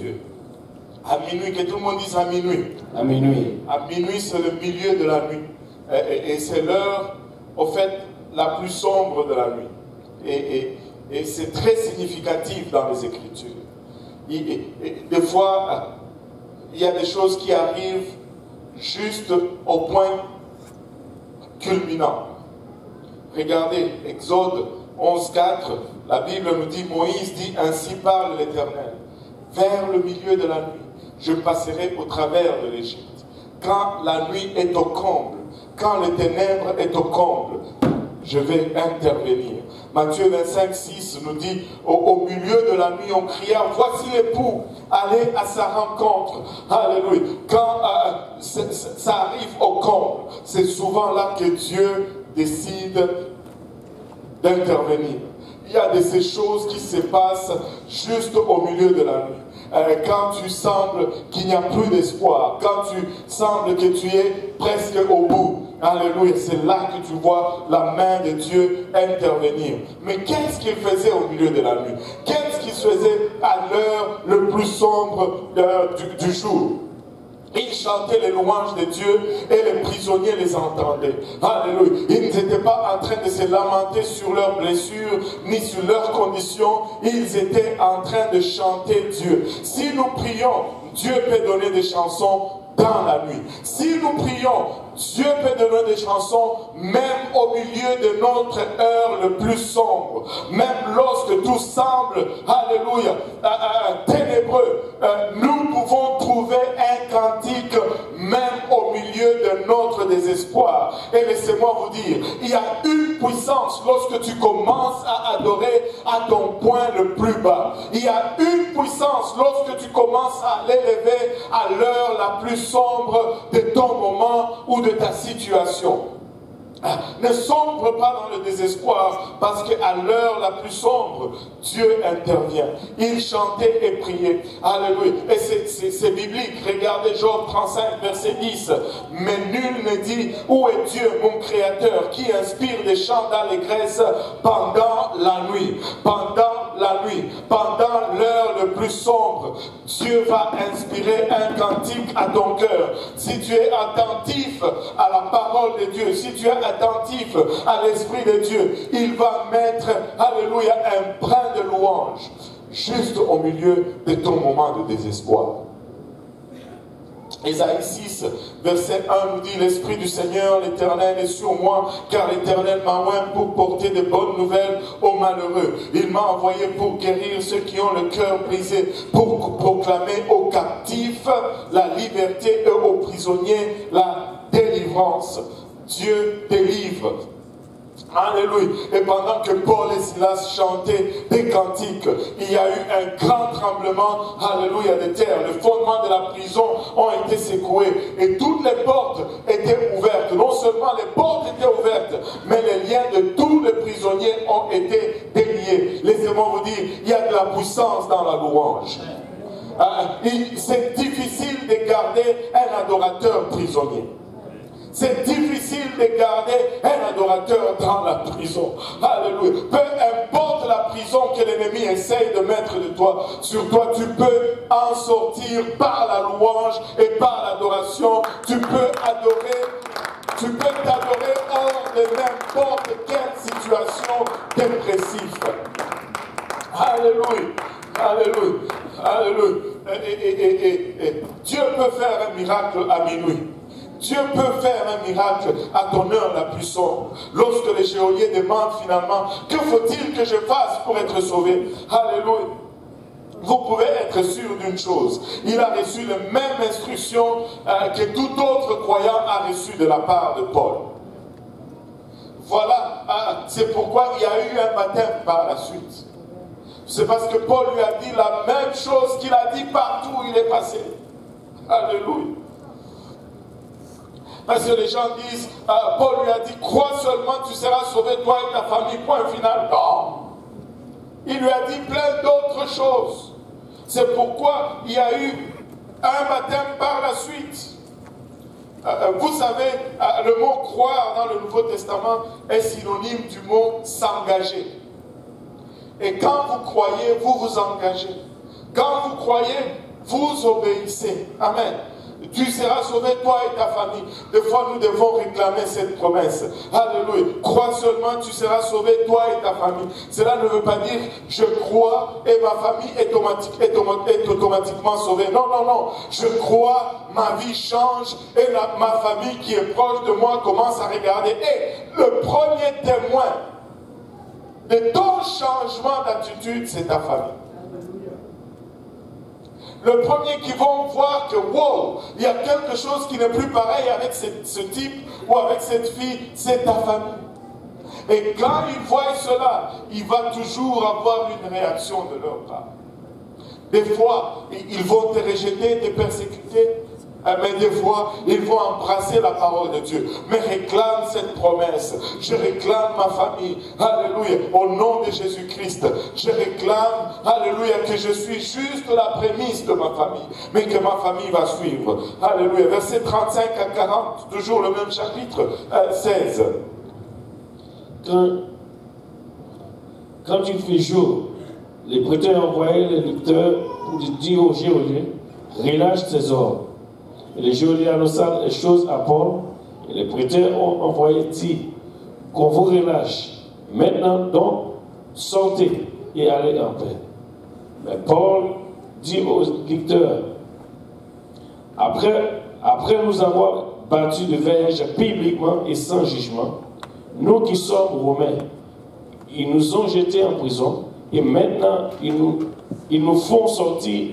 À minuit, que tout le monde dise à minuit. À minuit. À minuit, c'est le milieu de la nuit. Et c'est l'heure, au fait, la plus sombre de la nuit. Et c'est très significatif dans les Écritures. Des fois, il y a des choses qui arrivent juste au point culminant. Regardez, Exode 11:4, la Bible nous dit, Moïse dit: « Ainsi parle l'Éternel. Vers le milieu de la nuit, je passerai au travers de l'Égypte. Quand la nuit est au comble, quand les ténèbres est au comble, je vais intervenir. » Matthieu 25:6 nous dit, au milieu de la nuit, on cria: « Voici l'époux, allez à sa rencontre. » Alléluia. Quand ça arrive au comble, c'est souvent là que Dieu décide d'intervenir. Il y a de ces choses qui se passent juste au milieu de la nuit. quand tu sembles qu'il n'y a plus d'espoir, quand tu sembles que tu es presque au bout. Alléluia, c'est là que tu vois la main de Dieu intervenir. Mais qu'est-ce qu'il faisait au milieu de la nuit? Qu'est-ce qu'il faisait à l'heure le plus sombre du jour? Ils chantaient les louanges de Dieu et les prisonniers les entendaient. Alléluia. Ils n'étaient pas en train de se lamenter sur leurs blessures ni sur leurs conditions. Ils étaient en train de chanter Dieu. Si nous prions, Dieu peut donner des chansons dans la nuit. Si nous prions, Dieu peut donner des chansons même au milieu de notre heure le plus sombre. Même lorsque tout semble, alléluia, ténébreux, nous pouvons trouver un cantique même au milieu de notre désespoir. Et laissez-moi vous dire, il y a une puissance lorsque tu commences à adorer à ton point le plus bas. Il y a une puissance lorsque tu commences à l'élever à l'heure la plus sombre de ton moment ou de ta situation. Ne sombre pas dans le désespoir, parce qu'à l'heure la plus sombre, Dieu intervient. Il chantait et priait. Alléluia. Et c'est biblique. Regardez Job 35, verset 10. Mais nul ne dit, où est Dieu, mon Créateur, qui inspire des chants d'allégresse pendant la nuit. Pendant la nuit, pendant l'heure le plus sombre, Dieu va inspirer un cantique à ton cœur. Si tu es attentif à la parole de Dieu, si tu es attentif à l'Esprit de Dieu, il va mettre, alléluia, un brin de louange juste au milieu de ton moment de désespoir. Ésaïe 6, verset 1 nous dit, l'Esprit du Seigneur, l'Éternel est sur moi, car l'Éternel m'a oint pour porter de bonnes nouvelles aux malheureux. Il m'a envoyé pour guérir ceux qui ont le cœur brisé, pour proclamer aux captifs la liberté et aux prisonniers la délivrance. Dieu délivre. Alléluia. Et pendant que Paul et Silas chantaient des cantiques, il y a eu un grand tremblement, alléluia, de terre. Les fondements de la prison ont été secoués et toutes les portes étaient ouvertes. Non seulement les portes étaient ouvertes, mais les liens de tous les prisonniers ont été déliés. Laissez-moi vous dire, il y a de la puissance dans la louange. C'est difficile de garder un adorateur prisonnier. C'est difficile de garder un adorateur dans la prison. Alléluia. Peu importe la prison que l'ennemi essaye de mettre sur toi, tu peux en sortir par la louange et par l'adoration. Tu peux t'adorer hors de n'importe quelle situation dépressive. Alléluia. Alléluia. Alléluia. Et Dieu peut faire un miracle à minuit. Dieu peut faire un miracle à ton heure la plus sombre. Lorsque les geôliers demandent finalement, que faut-il que je fasse pour être sauvé? Alléluia. Vous pouvez être sûr d'une chose. Il a reçu les mêmes instructions que tout autre croyant a reçu de la part de Paul. Voilà, c'est pourquoi il y a eu un baptême par la suite. C'est parce que Paul lui a dit la même chose qu'il a dit partout où il est passé. Alléluia. Parce que les gens disent, Paul lui a dit, crois seulement, tu seras sauvé, toi et ta famille, point final. Non. Il lui a dit plein d'autres choses. C'est pourquoi il y a eu un baptême par la suite. Vous savez, le mot croire dans le Nouveau Testament est synonyme du mot s'engager. Et quand vous croyez, vous vous engagez. Quand vous croyez, vous obéissez. Amen. Tu seras sauvé, toi et ta famille. Des fois, nous devons réclamer cette promesse. Alléluia. Crois seulement, tu seras sauvé, toi et ta famille. Cela ne veut pas dire, je crois et ma famille est automatiquement sauvée. Non, non, non. Je crois, ma vie change et ma famille qui est proche de moi commence à regarder. Et le premier témoin de ton changement d'attitude, c'est ta famille. Le premier qui vont voir que, wow, il y a quelque chose qui n'est plus pareil avec ce type ou avec cette fille, c'est ta famille. Et quand ils voient cela, il va toujours avoir une réaction de leur part. Des fois, ils vont te rejeter, te persécuter. mais des fois, ils vont embrasser la parole de Dieu. Mais réclame cette promesse. Je réclame ma famille. Alléluia. Au nom de Jésus-Christ, je réclame, alléluia, que je suis juste la prémisse de ma famille, mais que ma famille va suivre. Alléluia. Versets 35 à 40, toujours le même chapitre, 16. Quand il fait jour, les prêteurs envoyaient les lecteurs pour dire au geôlier, relâche tes ordres. Et les geôliers annonçaient les choses à Paul, et les prêteurs ont envoyé dire qu'on vous relâche. Maintenant donc, sortez et allez en paix. Mais Paul dit aux lecteurs, après nous avoir battus de verge publiquement et sans jugement, nous qui sommes romains, ils nous ont jetés en prison et maintenant ils nous font sortir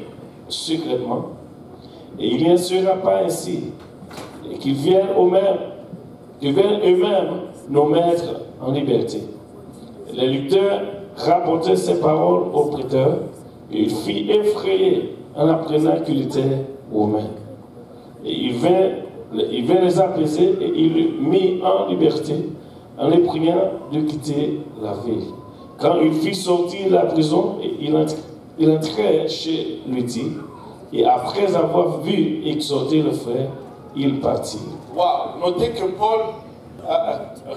secrètement. Et il ne sera pas ainsi. Et qu'ils viennent eux-mêmes nous mettre en liberté. Les lecteurs rapportaient ces paroles aux prêteurs et il fit effrayer en apprenant qu'il était romain. Et il vint les apaiser et il les mit en liberté en les priant de quitter la ville. Quand il fit sortir la prison, il entrait chez Lydie et après avoir vu exhorter le frère, il partit. Wow. Notez que Paul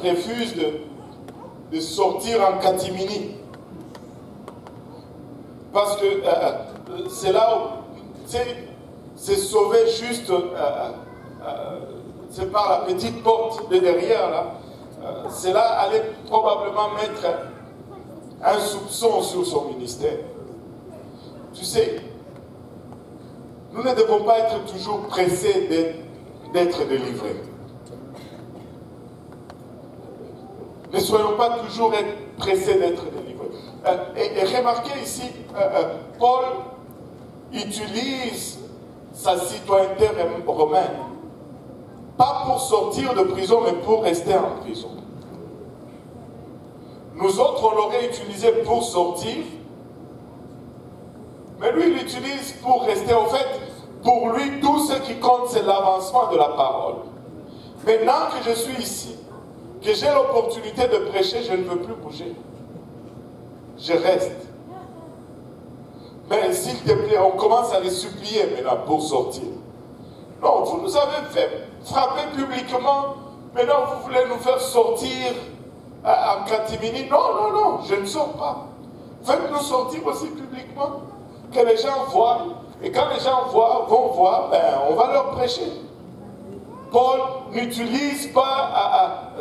refuse de sortir en catimini. Parce que c'est là où c'est sauvé juste c'est par la petite porte de derrière là. C'est là aller probablement mettre un soupçon sur son ministère. Tu sais, nous ne devons pas être toujours pressés d'être délivrés. Ne soyons pas toujours pressés d'être délivrés. Et remarquez ici, Paul utilise sa citoyenneté romaine, pas pour sortir de prison, mais pour rester en prison. Nous autres, on l'aurait utilisé pour sortir, mais lui, il l'utilise pour rester. En fait, pour lui, tout ce qui compte, c'est l'avancement de la parole. Maintenant que je suis ici, que j'ai l'opportunité de prêcher, je ne veux plus bouger. Je reste. Mais s'il te plaît, on commence à les supplier maintenant pour sortir. Non, vous nous avez fait frapper publiquement. Maintenant, vous voulez nous faire sortir en catimini. Non, non, non, je ne sors pas. Faites-nous sortir aussi publiquement. Que les gens voient. Et quand les gens vont voir, ben, on va leur prêcher. Paul n'utilise pas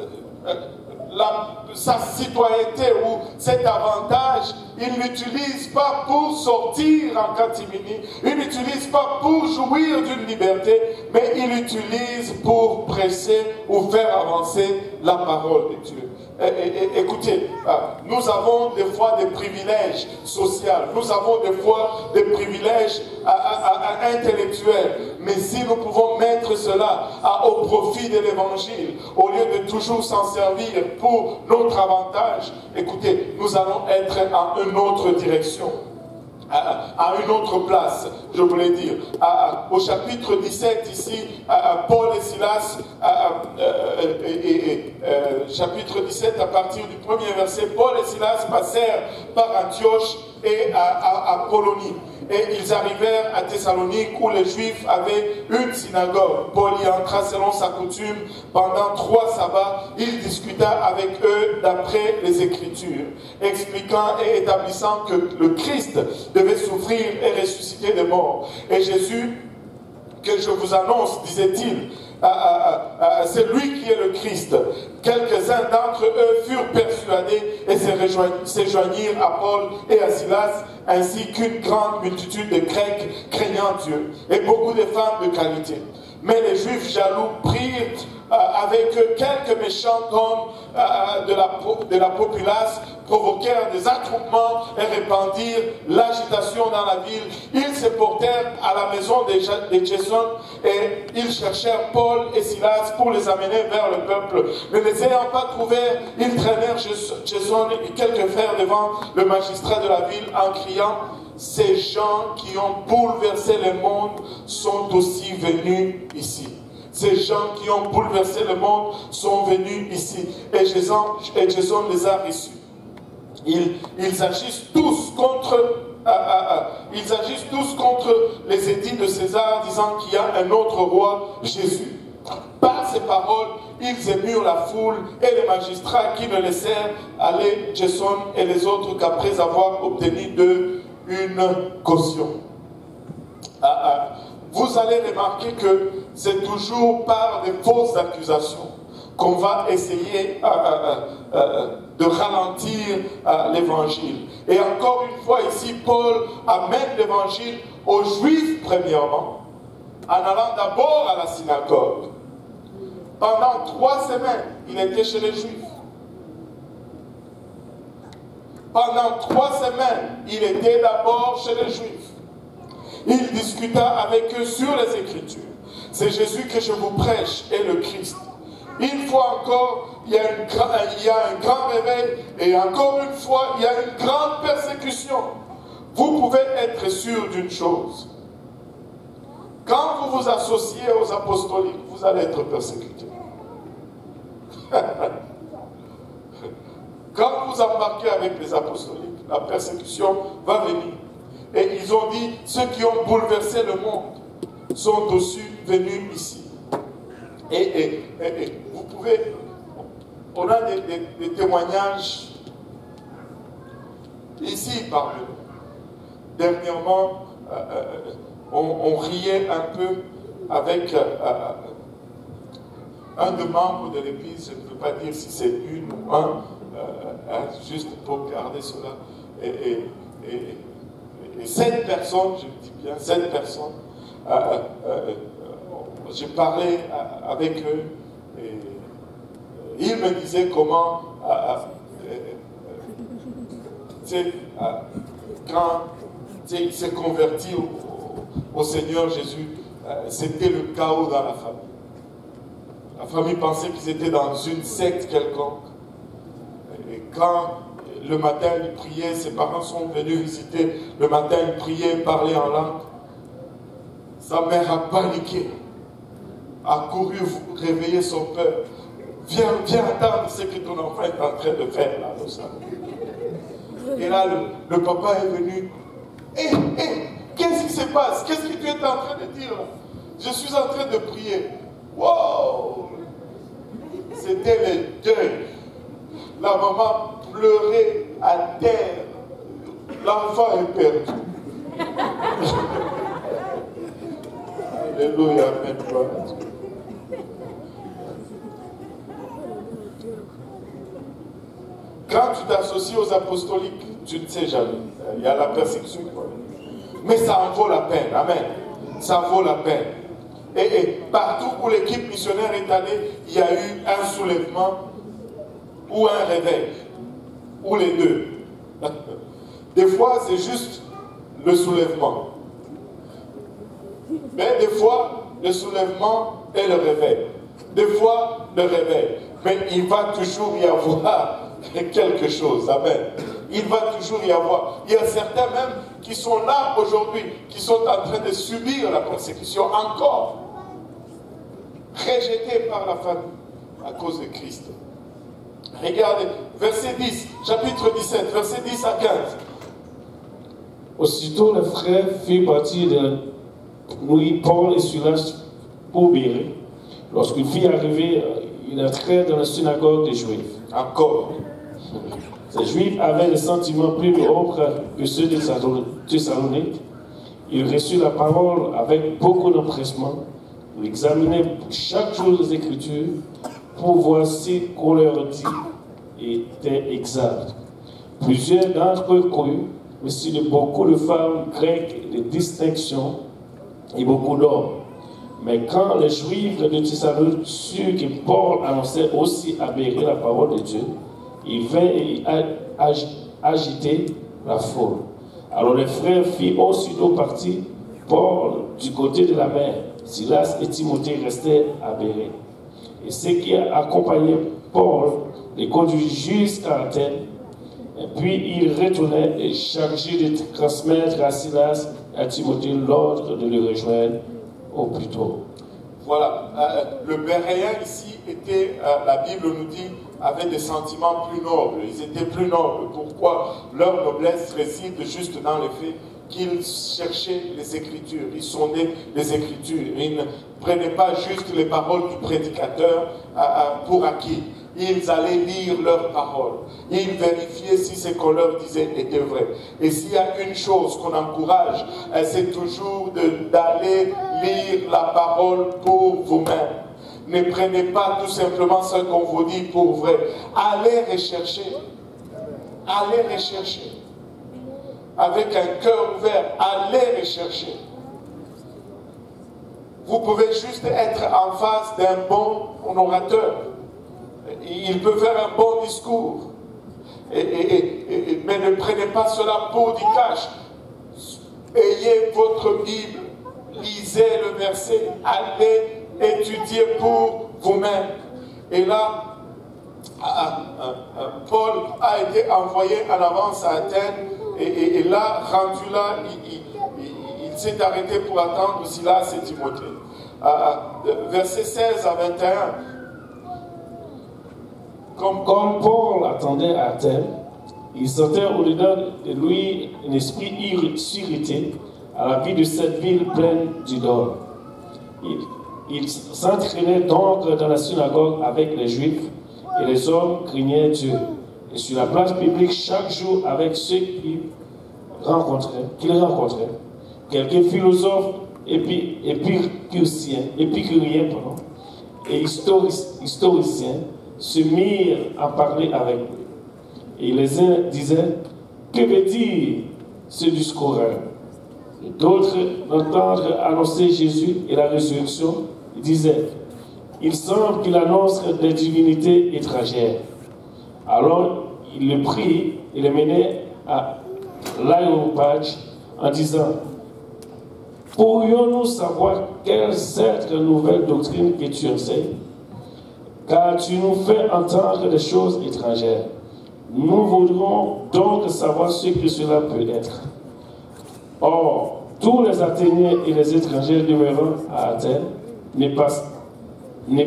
sa citoyenneté ou cet avantage, il ne l'utilise pas pour sortir en catimini, il ne l'utilise pas pour jouir d'une liberté, mais il l'utilise pour presser ou faire avancer la parole de Dieu. Écoutez, nous avons des fois des privilèges sociaux, nous avons des fois des privilèges intellectuels, mais si nous pouvons mettre cela au profit de l'évangile, au lieu de toujours s'en servir pour notre avantage, écoutez, nous allons être en une autre direction. À une autre place, je voulais dire. Au chapitre 17, ici, Paul et Silas, chapitre 17, à partir du premier verset, Paul et Silas passèrent par Antioche et à Apollonie. Et ils arrivèrent à Thessalonique où les Juifs avaient une synagogue. Paul y entra selon sa coutume. Pendant 3 sabbats, il discuta avec eux d'après les Écritures, expliquant et établissant que le Christ devait souffrir et ressusciter des morts. Et Jésus, que je vous annonce, disait-il, c'est lui qui est le Christ. Quelques-uns d'entre eux furent persuadés et se joignirent à Paul et à Silas, ainsi qu'une grande multitude de Grecs craignant Dieu, et beaucoup de femmes de qualité. Mais les Juifs jaloux prirent avec eux quelques méchants hommes de la populace, provoquèrent des attroupements et répandirent l'agitation dans la ville. Ils se portèrent à la maison de Jason et ils cherchèrent Paul et Silas pour les amener vers le peuple. Mais ne les ayant pas trouvés, ils traînèrent Jason et quelques frères devant le magistrat de la ville en criant: ces gens qui ont bouleversé le monde sont aussi venus ici. Ces gens qui ont bouleversé le monde sont venus ici. Et Jason les a reçus. Ils agissent tous contre les édits de César, disant qu'il y a un autre roi, Jésus. Par ces paroles, ils émurent la foule et les magistrats qui ne laissèrent aller Jason et les autres qu'après avoir obtenu d'eux une caution. Vous allez remarquer que c'est toujours par des fausses accusations qu'on va essayer de ralentir l'évangile. Et encore une fois ici, Paul amène l'évangile aux Juifs premièrement, en allant d'abord à la synagogue. Pendant 3 semaines, il était chez les Juifs. Pendant 3 semaines, il était d'abord chez les Juifs. Il discuta avec eux sur les Écritures. C'est Jésus que je vous prêche et le Christ. Une fois encore, il y a un grand réveil et encore une fois, il y a une grande persécution. Vous pouvez être sûr d'une chose. Quand vous vous associez aux apostoliques, vous allez être persécutés. Quand vous embarquez avec les apostoliques, la persécution va venir. Et ils ont dit, ceux qui ont bouleversé le monde sont aussi venus ici. Et vous pouvez, on a des témoignages ici parmi nous. Dernièrement, on riait un peu avec un des membres de l'église, je ne peux pas dire si c'est une ou un, juste pour garder cela. Et cette personne, je dis bien cette personne, j'ai parlé avec eux et ils me disaient comment, quand il s'est converti au Seigneur Jésus, c'était le chaos dans la famille. La famille pensait qu'ils étaient dans une secte quelconque. Et quand le matin ils priaient, ses parents sont venus visiter, le matin ils priaient, parlaient en langue. Sa mère a paniqué, a couru réveiller son père. Viens attendre ce que ton enfant est en train de faire là, au salon. Et là, le papa est venu. Qu'est-ce qui se passe? Qu'est-ce que tu es en train de dire là? Je suis en train de prier. Wow! C'était le deuil. La maman pleurait à terre. L'enfant est perdu. Alléluia, amen. Quand tu t'associes aux apostoliques, tu ne sais jamais. Il y a la persécution. Mais ça en vaut la peine. Amen. Ça en vaut la peine. Et partout où l'équipe missionnaire est allée, il y a eu un soulèvement ou un réveil. Ou les deux. Des fois, c'est juste le soulèvement. Mais des fois, le soulèvement et le réveil. Des fois, le réveil. Mais il va toujours y avoir quelque chose. Amen. Il va toujours y avoir. Il y a certains même qui sont là aujourd'hui, qui sont en train de subir la persécution encore. Rejetés par la famille à cause de Christ. Regardez, verset 10, chapitre 17, verset 10 à 15. Aussitôt les frères firent partir de nuit Paul et Silas pour Bérée. Lorsqu'ils firent arriver, ils entrèrent dans la synagogue des Juifs. Encore. Ces Juifs avaient des sentiments plus nobles que ceux des Thessaloniques. Ils reçurent la parole avec beaucoup d'empressement. Ils examinaient chaque jour les Écritures pour voir si ce qu'on leur dit était exact. Plusieurs d'entre eux crurent, mais si de beaucoup de femmes grecques de distinction et beaucoup d'hommes. Mais quand les Juifs de Thessalonique surent que Paul annonçait aussi à Bérée la parole de Dieu, ils vinrent agiter la foule. Alors les frères firent aussitôt partir Paul du côté de la mer. Silas et Timothée restaient à Bérée. Et ceux qui accompagnaient Paul les conduisirent jusqu'à Athènes. Et puis il retournait chargé de transmettre à Silas et à Timothée l'ordre de le rejoindre au plus tôt. Voilà, le Béréen ici était, la Bible nous dit, avait des sentiments plus nobles. Ils étaient plus nobles. Pourquoi? Leur noblesse réside juste dans le fait qu'ils cherchaient les Écritures. Ils sondaient les Écritures. Ils ne prenaient pas juste les paroles du prédicateur pour acquis. Ils allaient lire leurs paroles. Ils vérifiaient si ce qu'on leur disait était vrai. Et s'il y a une chose qu'on encourage, c'est toujours d'aller lire la parole pour vous-même. Ne prenez pas tout simplement ce qu'on vous dit pour vrai. Allez rechercher. Allez rechercher. Avec un cœur ouvert, allez rechercher. Vous pouvez juste être en face d'un bon orateur. Il peut faire un bon discours. Mais ne prenez pas cela pour du cash. Ayez votre Bible. Lisez le verset. Allez étudier pour vous-même. Et là, Paul a été envoyé en avance à Athènes. Et là, rendu là, il s'est arrêté pour attendre Silas et Timothée. Versets 16 à 21. Comme Paul attendait à Athènes, il sentait au-dedans de lui un esprit irrité à la vie de cette ville pleine d'idoles. Il s'entraînait donc dans la synagogue avec les Juifs et les hommes craignaient Dieu. Et sur la place publique, chaque jour, avec ceux qu'il rencontrait, quelques philosophes épicuriens et historiciens se mirent à parler avec lui. Et les uns disaient, que veut dire ce discours? Et d'autres, d'entendre annoncer Jésus et la résurrection, disaient, il semble qu'il annonce des divinités étrangères. Alors, il le prit et le menait à l'aéropage en disant, pourrions-nous savoir quelle est cette nouvelle doctrine que tu enseignes? Car tu nous fais entendre des choses étrangères. Nous voudrons donc savoir ce que cela peut être. Or, tous les Athéniens et les étrangers demeurant à Athènes ne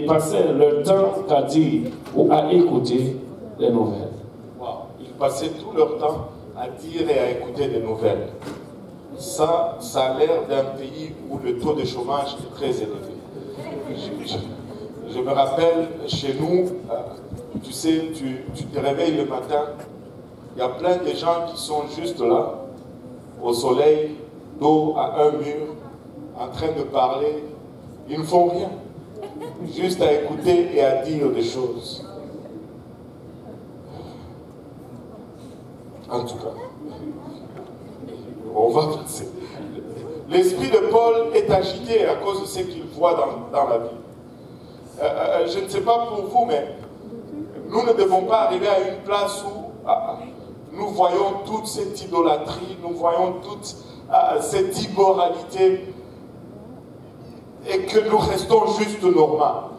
passaient leur temps qu'à dire ou à écouter les nouvelles. Wow. Ils passaient tout leur temps à dire et à écouter des nouvelles. Ça a l'air d'un pays où le taux de chômage est très élevé. Je me rappelle, chez nous, tu sais, tu te réveilles le matin, il y a plein de gens qui sont juste là, au soleil, dos à un mur, en train de parler. Ils ne font rien, juste à écouter et à dire des choses. En tout cas, on va passer. L'esprit de Paul est agité à cause de ce qu'il voit dans la vie. Je ne sais pas pour vous, mais nous ne devons pas arriver à une place où nous voyons toute cette idolâtrie, nous voyons toute cette immoralité et que nous restons juste normaux.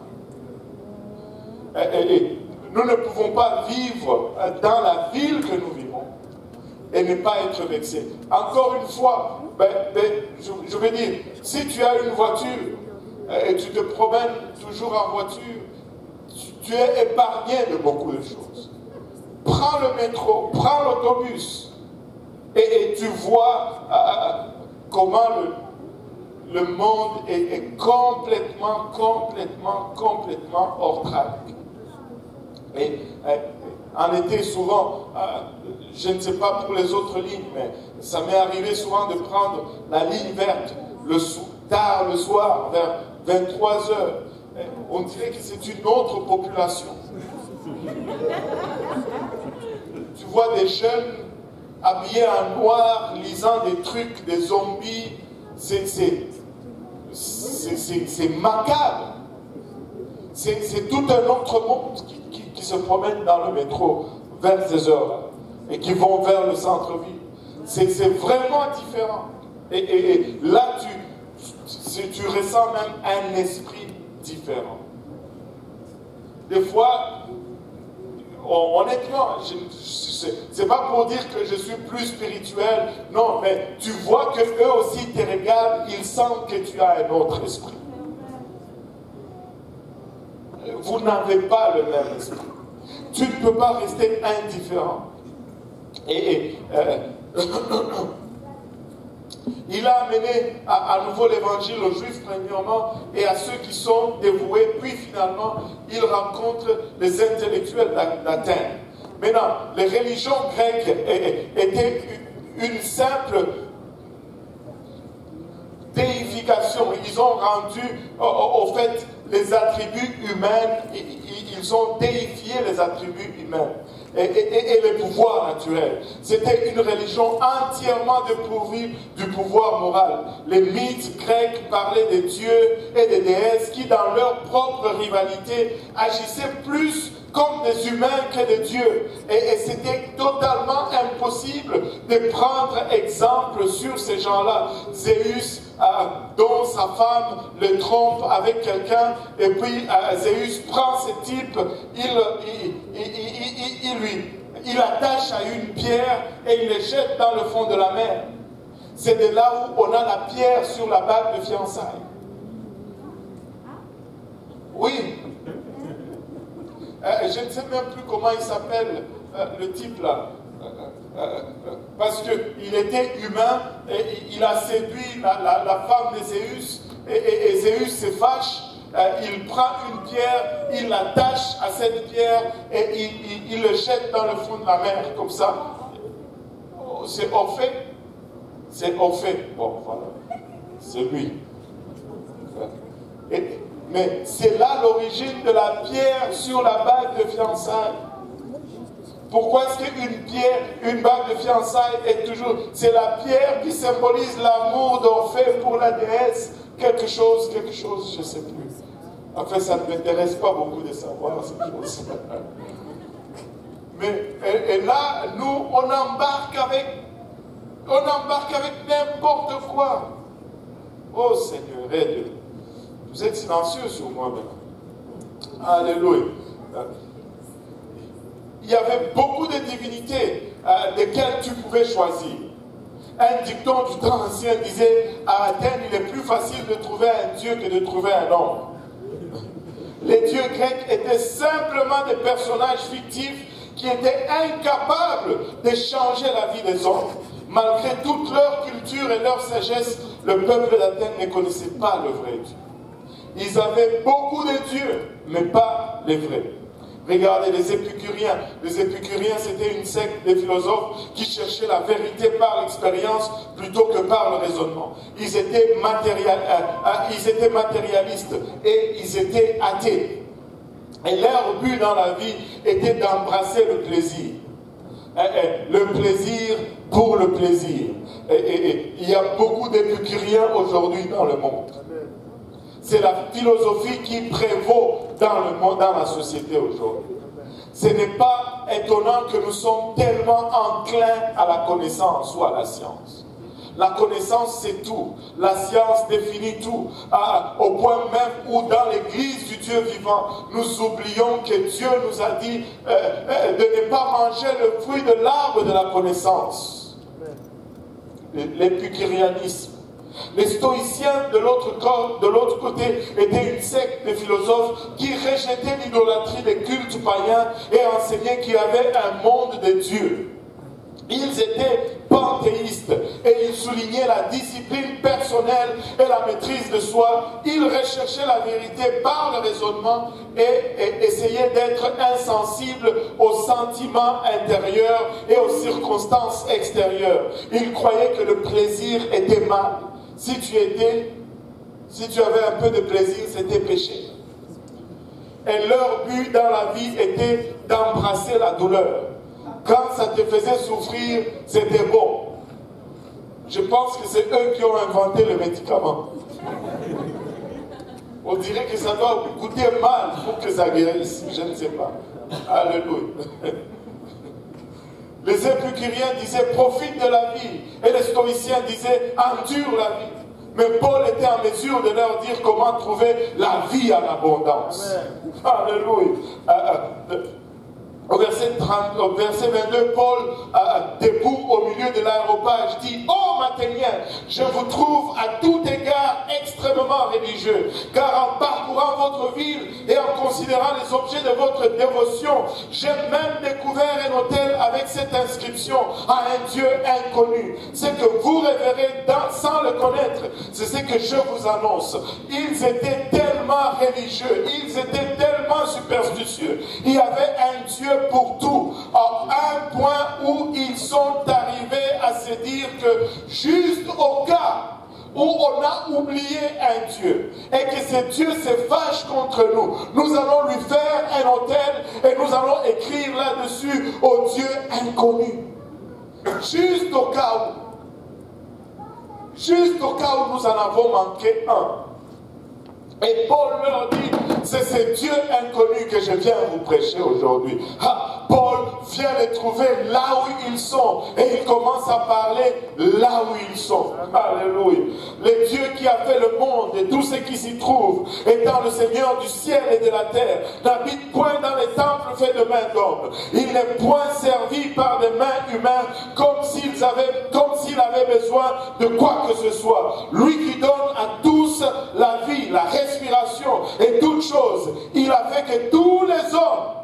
Et nous ne pouvons pas vivre dans la ville que nous vivons et ne pas être vexés. Encore une fois, je veux dire, si tu as une voiture et tu te promènes toujours en voiture, tu es épargné de beaucoup de choses. Prends le métro, prends l'autobus et tu vois comment le monde est complètement hors track. Et en été, souvent, je ne sais pas pour les autres lignes, mais ça m'est arrivé souvent de prendre la ligne verte tard le soir, vers 23 h. On dirait que c'est une autre population. Tu vois des jeunes habillés en noir, lisant des trucs, des zombies. C'est macabre. C'est tout un autre monde qui se promène dans le métro vers ces heures-là et qui vont vers le centre-ville. C'est vraiment différent. Et là, tu ressens même un esprit différent. Des fois, honnêtement, c'est pas pour dire que je suis plus spirituel, non, mais tu vois que eux aussi te regardent, ils sentent que tu as un autre esprit. Vous n'avez pas le même esprit. Tu ne peux pas rester indifférent. Il a amené à nouveau l'évangile aux Juifs premièrement et à ceux qui sont dévoués, puis finalement il rencontre les intellectuels d'Athènes. Maintenant, les religions grecques étaient une simple déification. Ils ont rendu au fait les attributs humains, ils ont déifié les attributs humains et les pouvoirs naturels. C'était une religion entièrement dépourvue du pouvoir moral. Les mythes grecs parlaient des dieux et des déesses qui, dans leur propre rivalité, agissaient plus comme des humains que des dieux. Et c'était totalement impossible de prendre exemple sur ces gens-là. Zéus, dont sa femme le trompe avec quelqu'un, et puis Zéus prend ce type, il l'attache à une pierre et il le jette dans le fond de la mer. C'est de là où on a la pierre sur la bague de fiançailles. Oui. Je ne sais même plus comment il s'appelle, le type là. Parce qu'il était humain et il a séduit la femme de Zéus et Zéus se fâche. Il prend une pierre, il l'attache à cette pierre et il le jette dans le fond de la mer, comme ça. C'est Orphée. C'est Orphée. Bon, voilà. C'est lui. Mais c'est là l'origine de la pierre sur la bague de fiançailles. Pourquoi est-ce qu'une pierre, une bague de fiançailles est toujours... C'est la pierre qui symbolise l'amour d'Orphée pour la déesse. Quelque chose, je ne sais plus. En fait, ça ne m'intéresse pas beaucoup de savoir cette chose. Mais et là, nous, on embarque avec n'importe quoi. Oh Seigneur, aide-nous. Vous êtes silencieux sur moi maintenant. Alléluia. Il y avait beaucoup de divinités desquelles tu pouvais choisir. Un dicton du temps ancien disait, à Athènes, il est plus facile de trouver un dieu que de trouver un homme. Les dieux grecs étaient simplement des personnages fictifs qui étaient incapables de changer la vie des hommes. Malgré toute leur culture et leur sagesse, le peuple d'Athènes ne connaissait pas le vrai Dieu. Ils avaient beaucoup de dieux, mais pas les vrais. Regardez les épicuriens. Les épicuriens, c'était une secte de philosophes qui cherchaient la vérité par l'expérience plutôt que par le raisonnement. Ils étaient matérialistes et ils étaient athées. Et leur but dans la vie était d'embrasser le plaisir. Le plaisir pour le plaisir. Et il y a beaucoup d'épicuriens aujourd'hui dans le monde. C'est la philosophie qui prévaut dans le monde, dans la société aujourd'hui. Ce n'est pas étonnant que nous sommes tellement enclins à la connaissance ou à la science. La connaissance, c'est tout. La science définit tout. Au point même où dans l'église du Dieu vivant, nous oublions que Dieu nous a dit de ne pas manger le fruit de l'arbre de la connaissance. L'épicurianisme. Les stoïciens, de l'autre côté, étaient une secte de philosophes qui rejetaient l'idolâtrie des cultes païens et enseignaient qu'il y avait un monde de Dieu. Ils étaient panthéistes et ils soulignaient la discipline personnelle et la maîtrise de soi. Ils recherchaient la vérité par le raisonnement et essayaient d'être insensibles aux sentiments intérieurs et aux circonstances extérieures. Ils croyaient que le plaisir était mal. Si tu avais un peu de plaisir, c'était péché. Et leur but dans la vie était d'embrasser la douleur. Quand ça te faisait souffrir, c'était bon. Je pense que c'est eux qui ont inventé le médicament. On dirait que ça doit goûter mal pour que ça guérisse. Je ne sais pas. Alléluia. Les épicuriens disaient profite de la vie. Et les stoïciens disaient endure la vie. Mais Paul était en mesure de leur dire comment trouver la vie en abondance. Alléluia. Au verset 22, Paul, debout au milieu de l'aréopage, dit « Oh, Mathéniens, je vous trouve à tout égard extrêmement religieux, car en parcourant votre ville et en considérant les objets de votre dévotion, j'ai même découvert un autel avec cette inscription à un Dieu inconnu. Ce que vous révérez sans le connaître, c'est ce que je vous annonce. » Ils étaient tellement religieux, ils étaient tellement superstitieux. Il y avait un Dieu pour tout, à un point où ils sont arrivés à se dire que juste au cas où on a oublié un Dieu et que ce Dieu se fâche contre nous, nous allons lui faire un autel et nous allons écrire là-dessus au Dieu inconnu. Juste au cas où nous en avons manqué un. Et Paul leur dit, c'est ce Dieu inconnu que je viens vous prêcher aujourd'hui. Paul vient les trouver là où ils sont et il commence à parler là où ils sont. Alléluia. Le Dieu qui a fait le monde et tout ce qui s'y trouve, étant le Seigneur du ciel et de la terre, n'habite point dans les temples faits de mains d'hommes. Il n'est point servi par des mains humaines comme s'il avait besoin de quoi que ce soit. Lui qui donne à tous la vie, la respiration et toutes choses. Il a fait que tous les hommes,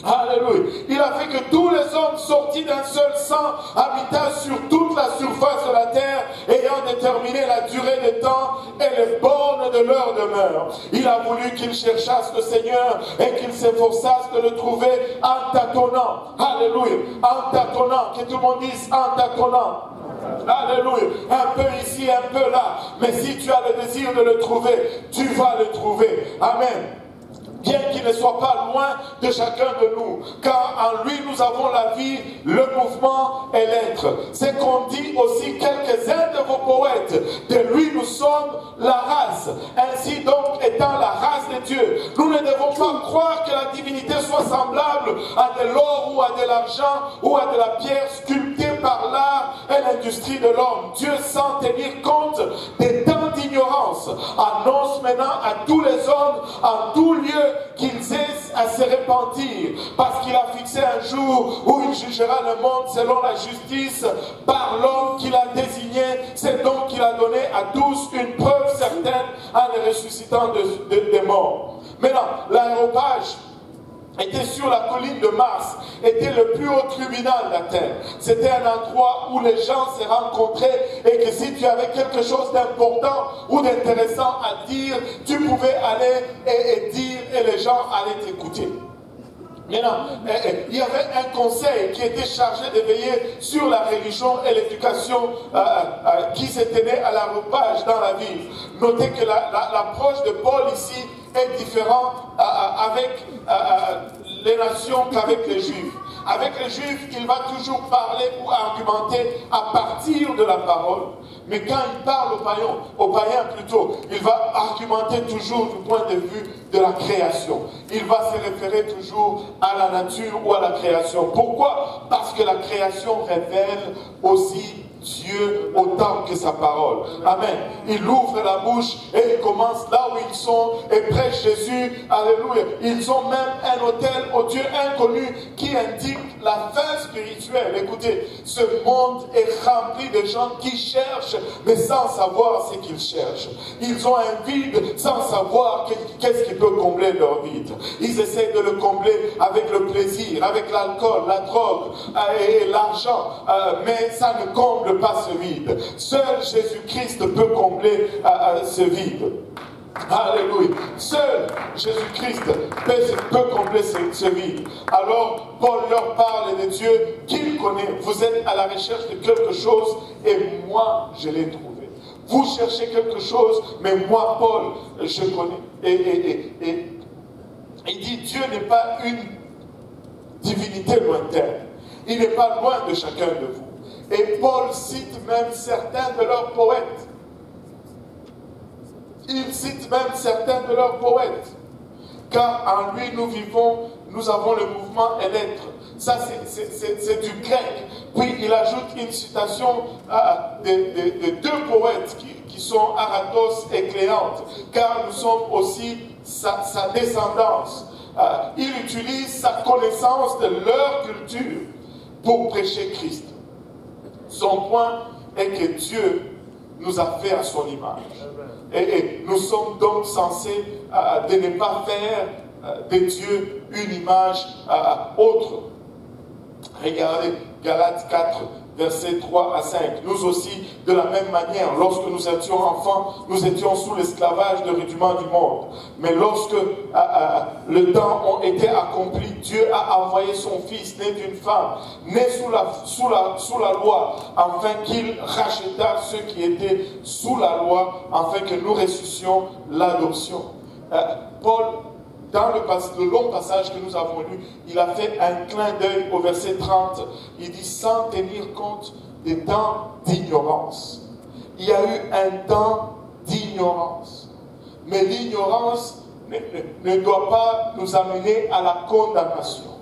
alléluia, il a fait que tous les hommes sortis d'un seul sang habitassent sur toute la surface de la terre, ayant déterminé la durée des temps et les bornes de leur demeure. Il a voulu qu'ils cherchassent le Seigneur et qu'ils s'efforçassent de le trouver en tâtonnant. Alléluia, en tâtonnant, que tout le monde dise en tâtonnant. Alléluia, un peu ici, un peu là, mais si tu as le désir de le trouver, tu vas le trouver. Amen. Bien qu'il ne soit pas loin de chacun de nous, car en lui nous avons la vie, le mouvement et l'être. C'est qu'on dit aussi quelques-uns de vos poètes, de lui nous sommes la race, ainsi donc étant la race de Dieu. Nous ne devons pas croire que la divinité soit semblable à de l'or ou à de l'argent ou à de la pierre sculptée par l'art et l'industrie de l'homme. Dieu, sans tenir compte des temps d'ignorance, annonce maintenant à tous les hommes, en tout lieu, qu'ils aient à se repentir, parce qu'il a fixé un jour où il jugera le monde selon la justice par l'homme qu'il a désigné. C'est donc qu'il a donné à tous une preuve certaine en les ressuscitant des morts. Maintenant, l'aréopage était sur la colline de Mars, était le plus haut tribunal de la terre. C'était un endroit où les gens se rencontraient et que si tu avais quelque chose d'important ou d'intéressant à dire, tu pouvais aller et dire et les gens allaient t'écouter. Maintenant, il y avait un conseil qui était chargé de veiller sur la religion et l'éducation qui se tenait à l'aréopage dans la ville. Notez que l'approche de Paul ici est différente avec les nations qu'avec les Juifs. Avec les Juifs, il va toujours parler ou argumenter à partir de la parole. Mais quand il parle aux païens plutôt, il va argumenter toujours du point de vue de la création. Il va se référer toujours à la nature ou à la création. Pourquoi? Parce que la création révèle aussi Dieu autant que sa parole. Amen. Il ouvre la bouche et il commence là où ils sont et prêche Jésus. Alléluia. Ils ont même un autel au Dieu inconnu qui indique la fin spirituelle. Écoutez, ce monde est rempli de gens qui cherchent mais sans savoir ce qu'ils cherchent. Ils ont un vide sans savoir qu'est-ce qui peut combler leur vide. Ils essaient de le combler avec le plaisir, avec l'alcool, la drogue et l'argent, mais ça ne comble pas ce vide. Seul Jésus-Christ peut combler ce vide. Alléluia. Seul Jésus-Christ peut combler ce vide. Alors Paul leur parle de Dieu qu'il connaît. Vous êtes à la recherche de quelque chose et moi je l'ai trouvé. Vous cherchez quelque chose, mais moi Paul je connais. Et il dit Dieu n'est pas une divinité lointaine. Il n'est pas loin de chacun de vous. Et Paul cite même certains de leurs poètes. Il cite même certains de leurs poètes. Car en lui nous vivons, nous avons le mouvement et l'être. Ça c'est du grec. Puis il ajoute une citation de deux poètes qui sont Aratos et Cléante. Car nous sommes aussi sa descendance. Il utilisent sa connaissance de leur culture pour prêcher Christ. Son point est que Dieu nous a fait à son image. Et nous sommes donc censés de ne pas faire de Dieu une image autre. Regardez Galates 4, versets 3 à 5. Nous aussi, de la même manière, lorsque nous étions enfants, nous étions sous l'esclavage de rudiments du monde. Mais lorsque le temps a été accompli, Dieu a envoyé son Fils, né d'une femme, né sous la loi, afin qu'il racheta ceux qui étaient sous la loi, afin que nous ressuscitions l'adoption. Paul, dans le long passage que nous avons lu, il a fait un clin d'œil au verset 30. Il dit, sans tenir compte des temps d'ignorance. Il y a eu un temps d'ignorance. Mais l'ignorance ne doit pas nous amener à la condamnation.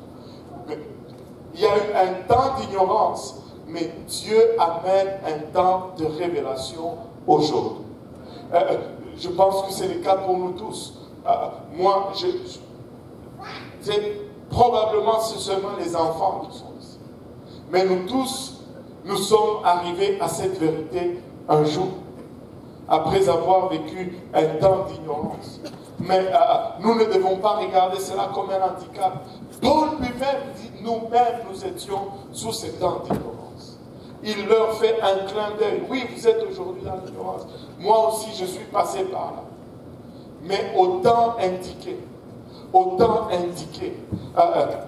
Il y a eu un temps d'ignorance, mais Dieu amène un temps de révélation aujourd'hui. Je pense que c'est le cas pour nous tous. Moi, probablement c'est seulement les enfants qui sont ici. Mais nous tous, nous sommes arrivés à cette vérité un jour, après avoir vécu un temps d'ignorance. Mais nous ne devons pas regarder cela comme un handicap. Paul lui-même dit, nous-mêmes, nous étions sous ce temps d'ignorance. Il leur fait un clin d'œil. Oui, vous êtes aujourd'hui dans l'ignorance. Moi aussi, je suis passé par là. Mais au temps indiqué,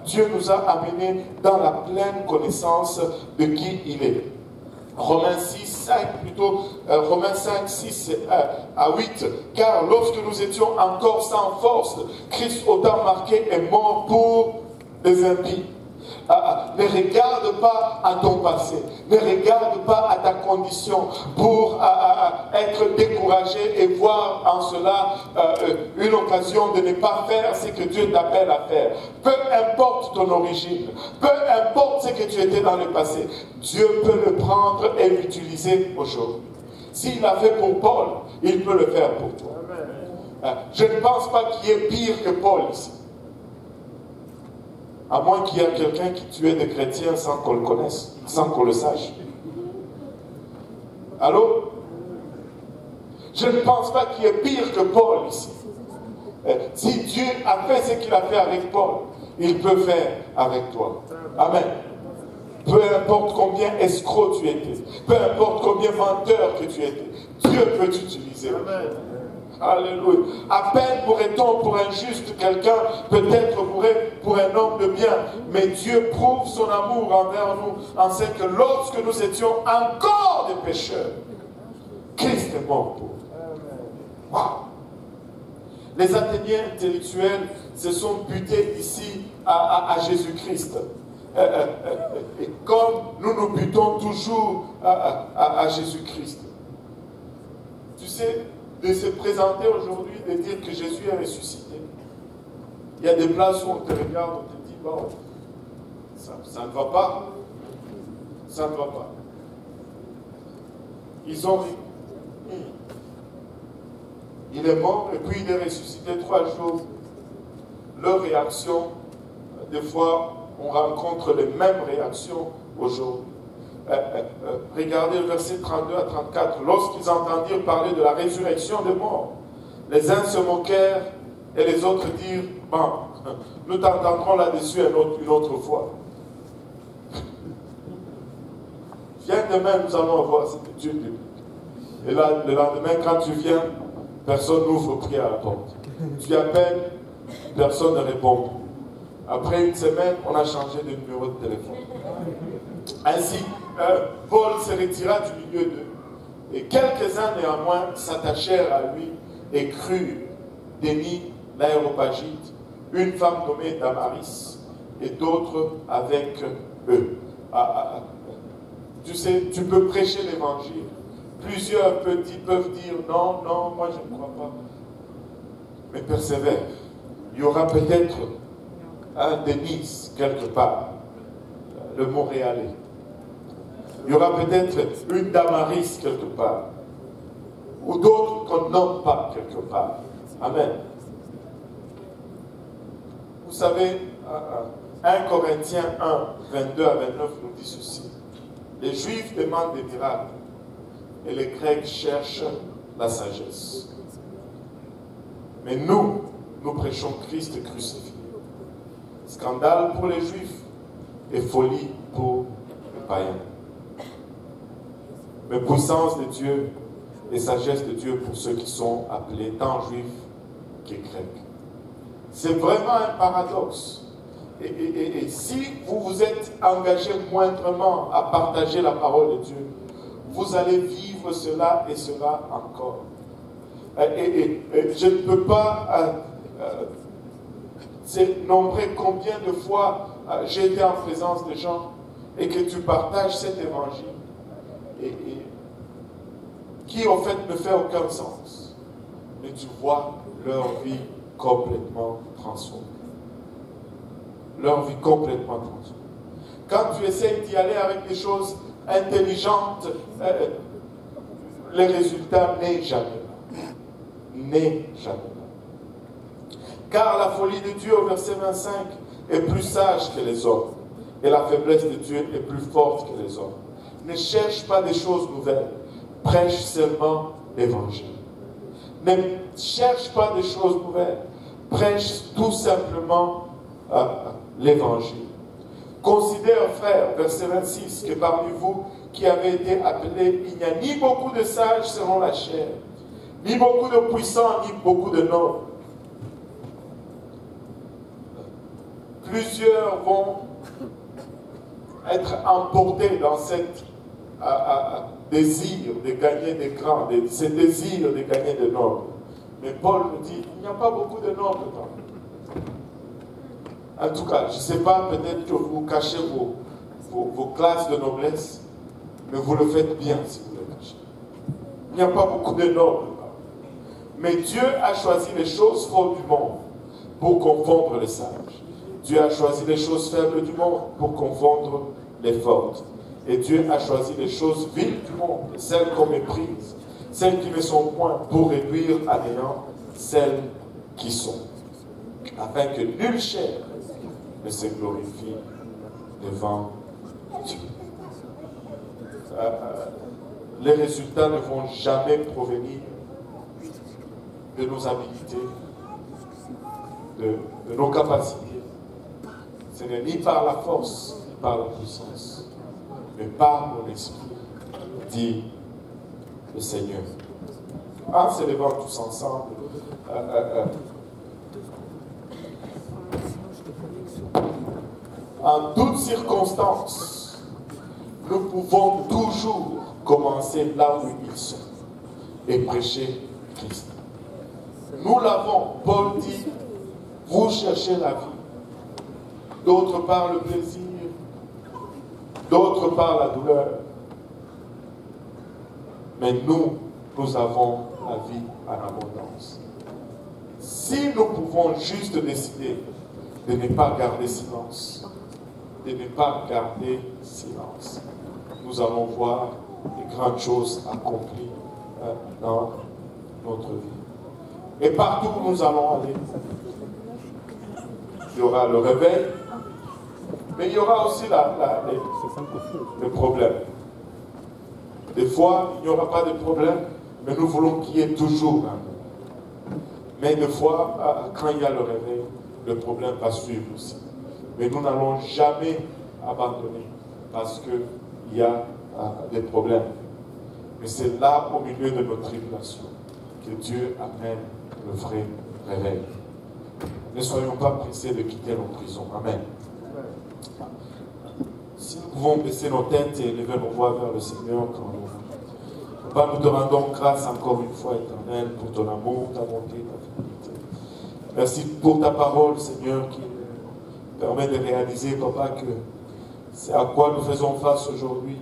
Dieu nous a amenés dans la pleine connaissance de qui il est. Romains 5, 6 à 8. Car lorsque nous étions encore sans force, Christ au temps marqué est mort pour les impies. Ne regarde pas à ton passé, ne regarde pas à ta condition pour être découragé et voir en cela une occasion de ne pas faire ce que Dieu t'appelle à faire. Peu importe ton origine, peu importe ce que tu étais dans le passé, Dieu peut le prendre et l'utiliser aujourd'hui. S'il l'a fait pour Paul, il peut le faire pour toi. Je ne pense pas qu'il y ait pire que Paul ici. À moins qu'il y ait quelqu'un qui tuait des chrétiens sans qu'on le connaisse, sans qu'on le sache. Allô? Je ne pense pas qu'il y ait pire que Paul ici. Si Dieu a fait ce qu'il a fait avec Paul, il peut faire avec toi. Amen. Peu importe combien escroc tu étais, peu importe combien menteur que tu étais, Dieu peut t'utiliser. Amen. Alléluia. À peine pourrait-on pour un juste quelqu'un, peut-être pour un homme de bien, mais Dieu prouve son amour envers nous en ce que lorsque nous étions encore des pécheurs, Christ est mort pour nous. Wow. Les Athéniens intellectuels se sont butés ici à Jésus-Christ. Et comme nous butons toujours à Jésus-Christ. Tu sais, de se présenter aujourd'hui, de dire que Jésus est ressuscité. Il y a des places où on te regarde, on te dit, bon, ça ne va pas. Ça ne va pas. Ils ont dit, il est mort et puis il est ressuscité 3 jours. Leur réaction, des fois, on rencontre les mêmes réactions aujourd'hui. Regardez le verset 32 à 34. Lorsqu'ils entendirent parler de la résurrection des morts, les uns se moquèrent et les autres dirent, bon, nous t'entendrons là-dessus une autre fois. Viens demain, nous allons voir cette étude biblique. Et là, le lendemain, quand tu viens, personne n'ouvre prier à la porte. Tu appelles, personne ne répond. Après une semaine, on a changé de numéro de téléphone. Ainsi, Paul se retira du milieu d'eux. Et quelques-uns néanmoins s'attachèrent à lui et crurent Déni, l'Aéropagite, une femme nommée Damaris, et d'autres avec eux. Tu sais, tu peux prêcher l'évangile. Plusieurs peuvent dire non, non, moi je ne crois pas. Mais persévère. Il y aura peut-être un Denis quelque part, le Montréalais. Il y aura peut-être une Damaris quelque part, ou d'autres qu'on nomme pas quelque part. Amen. Vous savez, 1 Corinthiens 1, 22 à 29 nous dit ceci. Les Juifs demandent des miracles et les Grecs cherchent la sagesse. Mais nous prêchons Christ crucifié. Scandale pour les Juifs et folie pour les païens. Mais puissance de Dieu et sagesse de Dieu pour ceux qui sont appelés tant Juifs que Grecs. C'est vraiment un paradoxe. Et si vous vous êtes engagé moindrement à partager la parole de Dieu, vous allez vivre cela et cela encore. Et je ne peux pas nombrer combien de fois j'ai été en présence de gens et que tu partages cet évangile et qui en fait ne fait aucun sens. Mais tu vois leur vie complètement transformée. Leur vie complètement transformée. Quand tu essaies d'y aller avec des choses intelligentes, les résultats n'est jamais là. N'est jamais là. Car la folie de Dieu, au verset 25, est plus sage que les hommes, et la faiblesse de Dieu est plus forte que les hommes. Ne cherche pas des choses nouvelles, prêche seulement l'évangile. Ne cherche pas des choses nouvelles, prêche tout simplement l'évangile. Considère, frère, verset 26, que parmi vous qui avez été appelés, il n'y a ni beaucoup de sages selon la chair, ni beaucoup de puissants, ni beaucoup de nobles. Plusieurs vont être emportés dans cet désir de gagner des grands, ce désir de gagner des nobles. Mais Paul nous dit, il n'y a pas beaucoup de nobles dans nous. En tout cas, je ne sais pas, peut-être que vous cachez vos classes de noblesse, mais vous le faites bien si vous le cachez. Il n'y a pas beaucoup de nobles. Mais Dieu a choisi les choses folles du monde pour confondre les sages. Dieu a choisi les choses faibles du monde pour confondre les fortes. Et Dieu a choisi les choses viles du monde, celles qu'on méprise, celles qui ne sont point, pour réduire à néant celles qui sont, afin que nulle chair ne se glorifie devant Dieu. Les résultats ne vont jamais provenir de nos habilités, de nos capacités. Ce n'est ni par la force, ni par la puissance, mais par mon esprit, dit le Seigneur. En se levant tous ensemble, en toutes circonstances, nous pouvons toujours commencer là où ils sont et prêcher Christ. Nous l'avons. Paul dit, vous cherchez la vie. D'autres par le plaisir, d'autres par la douleur. Mais nous avons la vie en abondance. Si nous pouvons juste décider de ne pas garder silence, nous allons voir des grandes choses accomplies dans notre vie. Et partout où nous allons aller, il y aura le réveil, mais il y aura aussi le problème. Des fois, il n'y aura pas de problème, mais nous voulons qu'il y ait toujours un. Mais des fois, quand il y a le réveil, le problème va suivre aussi. Mais nous n'allons jamais abandonner parce qu'il y a des problèmes. Mais c'est là, au milieu de nos tribulations, que Dieu amène le vrai réveil. Ne soyons pas pressés de quitter nos prisons. Amen. Si nous pouvons baisser nos têtes et lever nos voix vers le Seigneur, Papa, nous te rendons grâce encore une fois, éternel, pour ton amour, ta bonté, ta fidélité. Merci pour ta parole, Seigneur, qui nous permet de réaliser, Papa, que c'est à quoi nous faisons face aujourd'hui.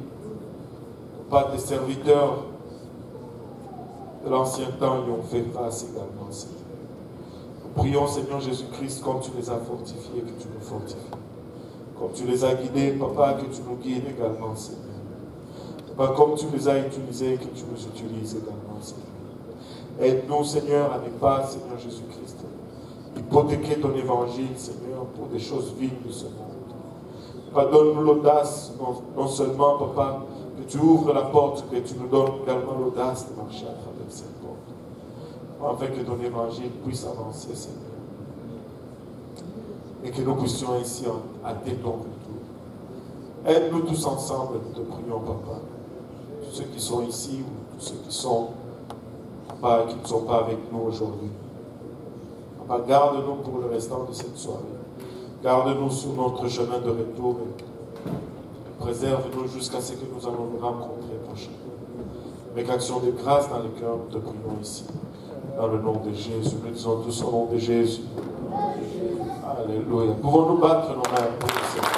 Papa, tes serviteurs de l'ancien temps y ont fait face également, Seigneur. Nous prions, Seigneur Jésus-Christ, comme tu les as fortifiés, que tu nous fortifies. Comme tu les as guidés, Papa, que tu nous guides également, Seigneur. Papa, comme tu les as utilisés, que tu nous utilises également, Seigneur. Aide-nous, Seigneur, à ne pas, Seigneur Jésus-Christ, y hypothéquer ton évangile, Seigneur, pour des choses vives de ce monde. Papa, donne-nous l'audace, non seulement, Papa, que tu ouvres la porte, mais tu nous donnes également l'audace de marcher à travers cette porte, afin que ton évangile puisse avancer, Seigneur. Et que nous puissions ainsi hâter ton retour. Aide-nous tous ensemble, nous te prions, Papa. Tous ceux qui sont ici, ou tous ceux qui sont, Papa, qui ne sont pas avec nous aujourd'hui. Papa, garde-nous pour le restant de cette soirée. Garde-nous sur notre chemin de retour et préserve-nous jusqu'à ce que nous allons nous rencontrer prochainement. Avec action de grâce dans les cœurs, nous te prions ici. Dans le nom de Jésus, nous disons tous au nom de Jésus. Alléluia. Pouvons-nous battre nos mains pour le Seigneur?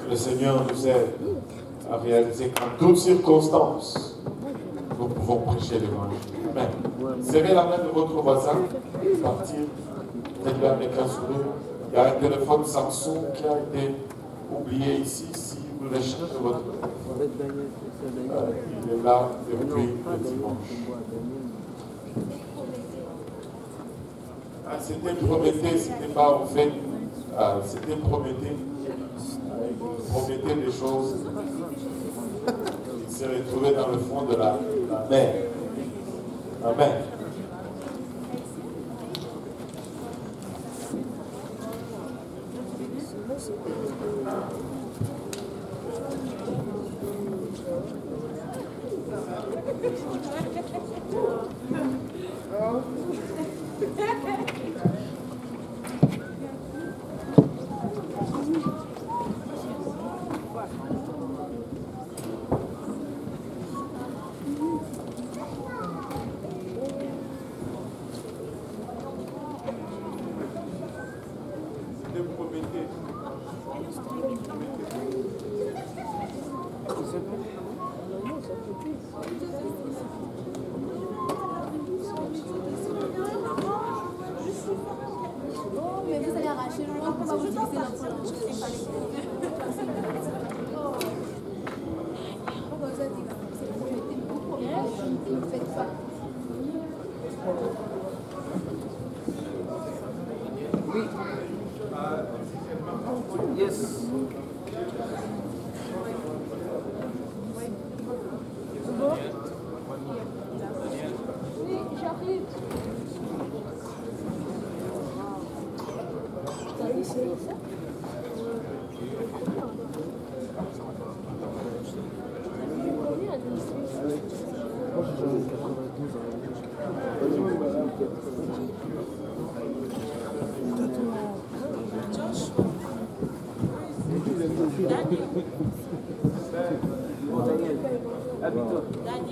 Le Seigneur nous aide à réaliser qu'en toutes circonstances, nous pouvons prêcher l'évangile. Amen. Serrez la main de votre voisin, partir, faites-le avec un sourire. Il y a un téléphone Samsung qui a été oublié ici. Si vous voulez chercher votre téléphone, il est là depuis le dimanche. C'était Prométhée, c'était pas en fait. C'était Prométhée. Promettait des choses. Il s'est retrouvé dans le fond de la mer. Amen.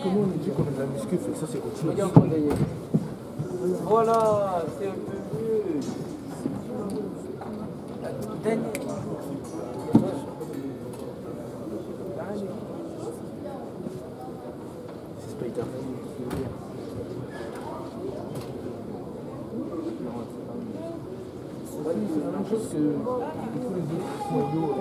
Comment on dit qu'on a de la muscu, fait que ça c'est autre chose. Voilà, c'est un peu mieux. Daniel. C'est Spider-Man. C'est la même chose que tous les autres moyaux.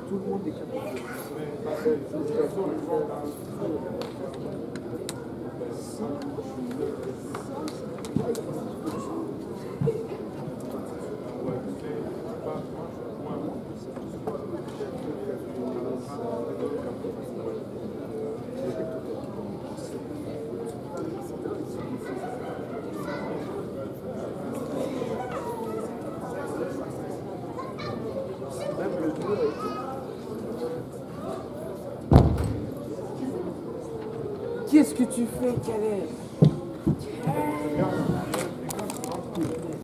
Tout le monde est capable. Qu'est-ce que tu fais, Caleb?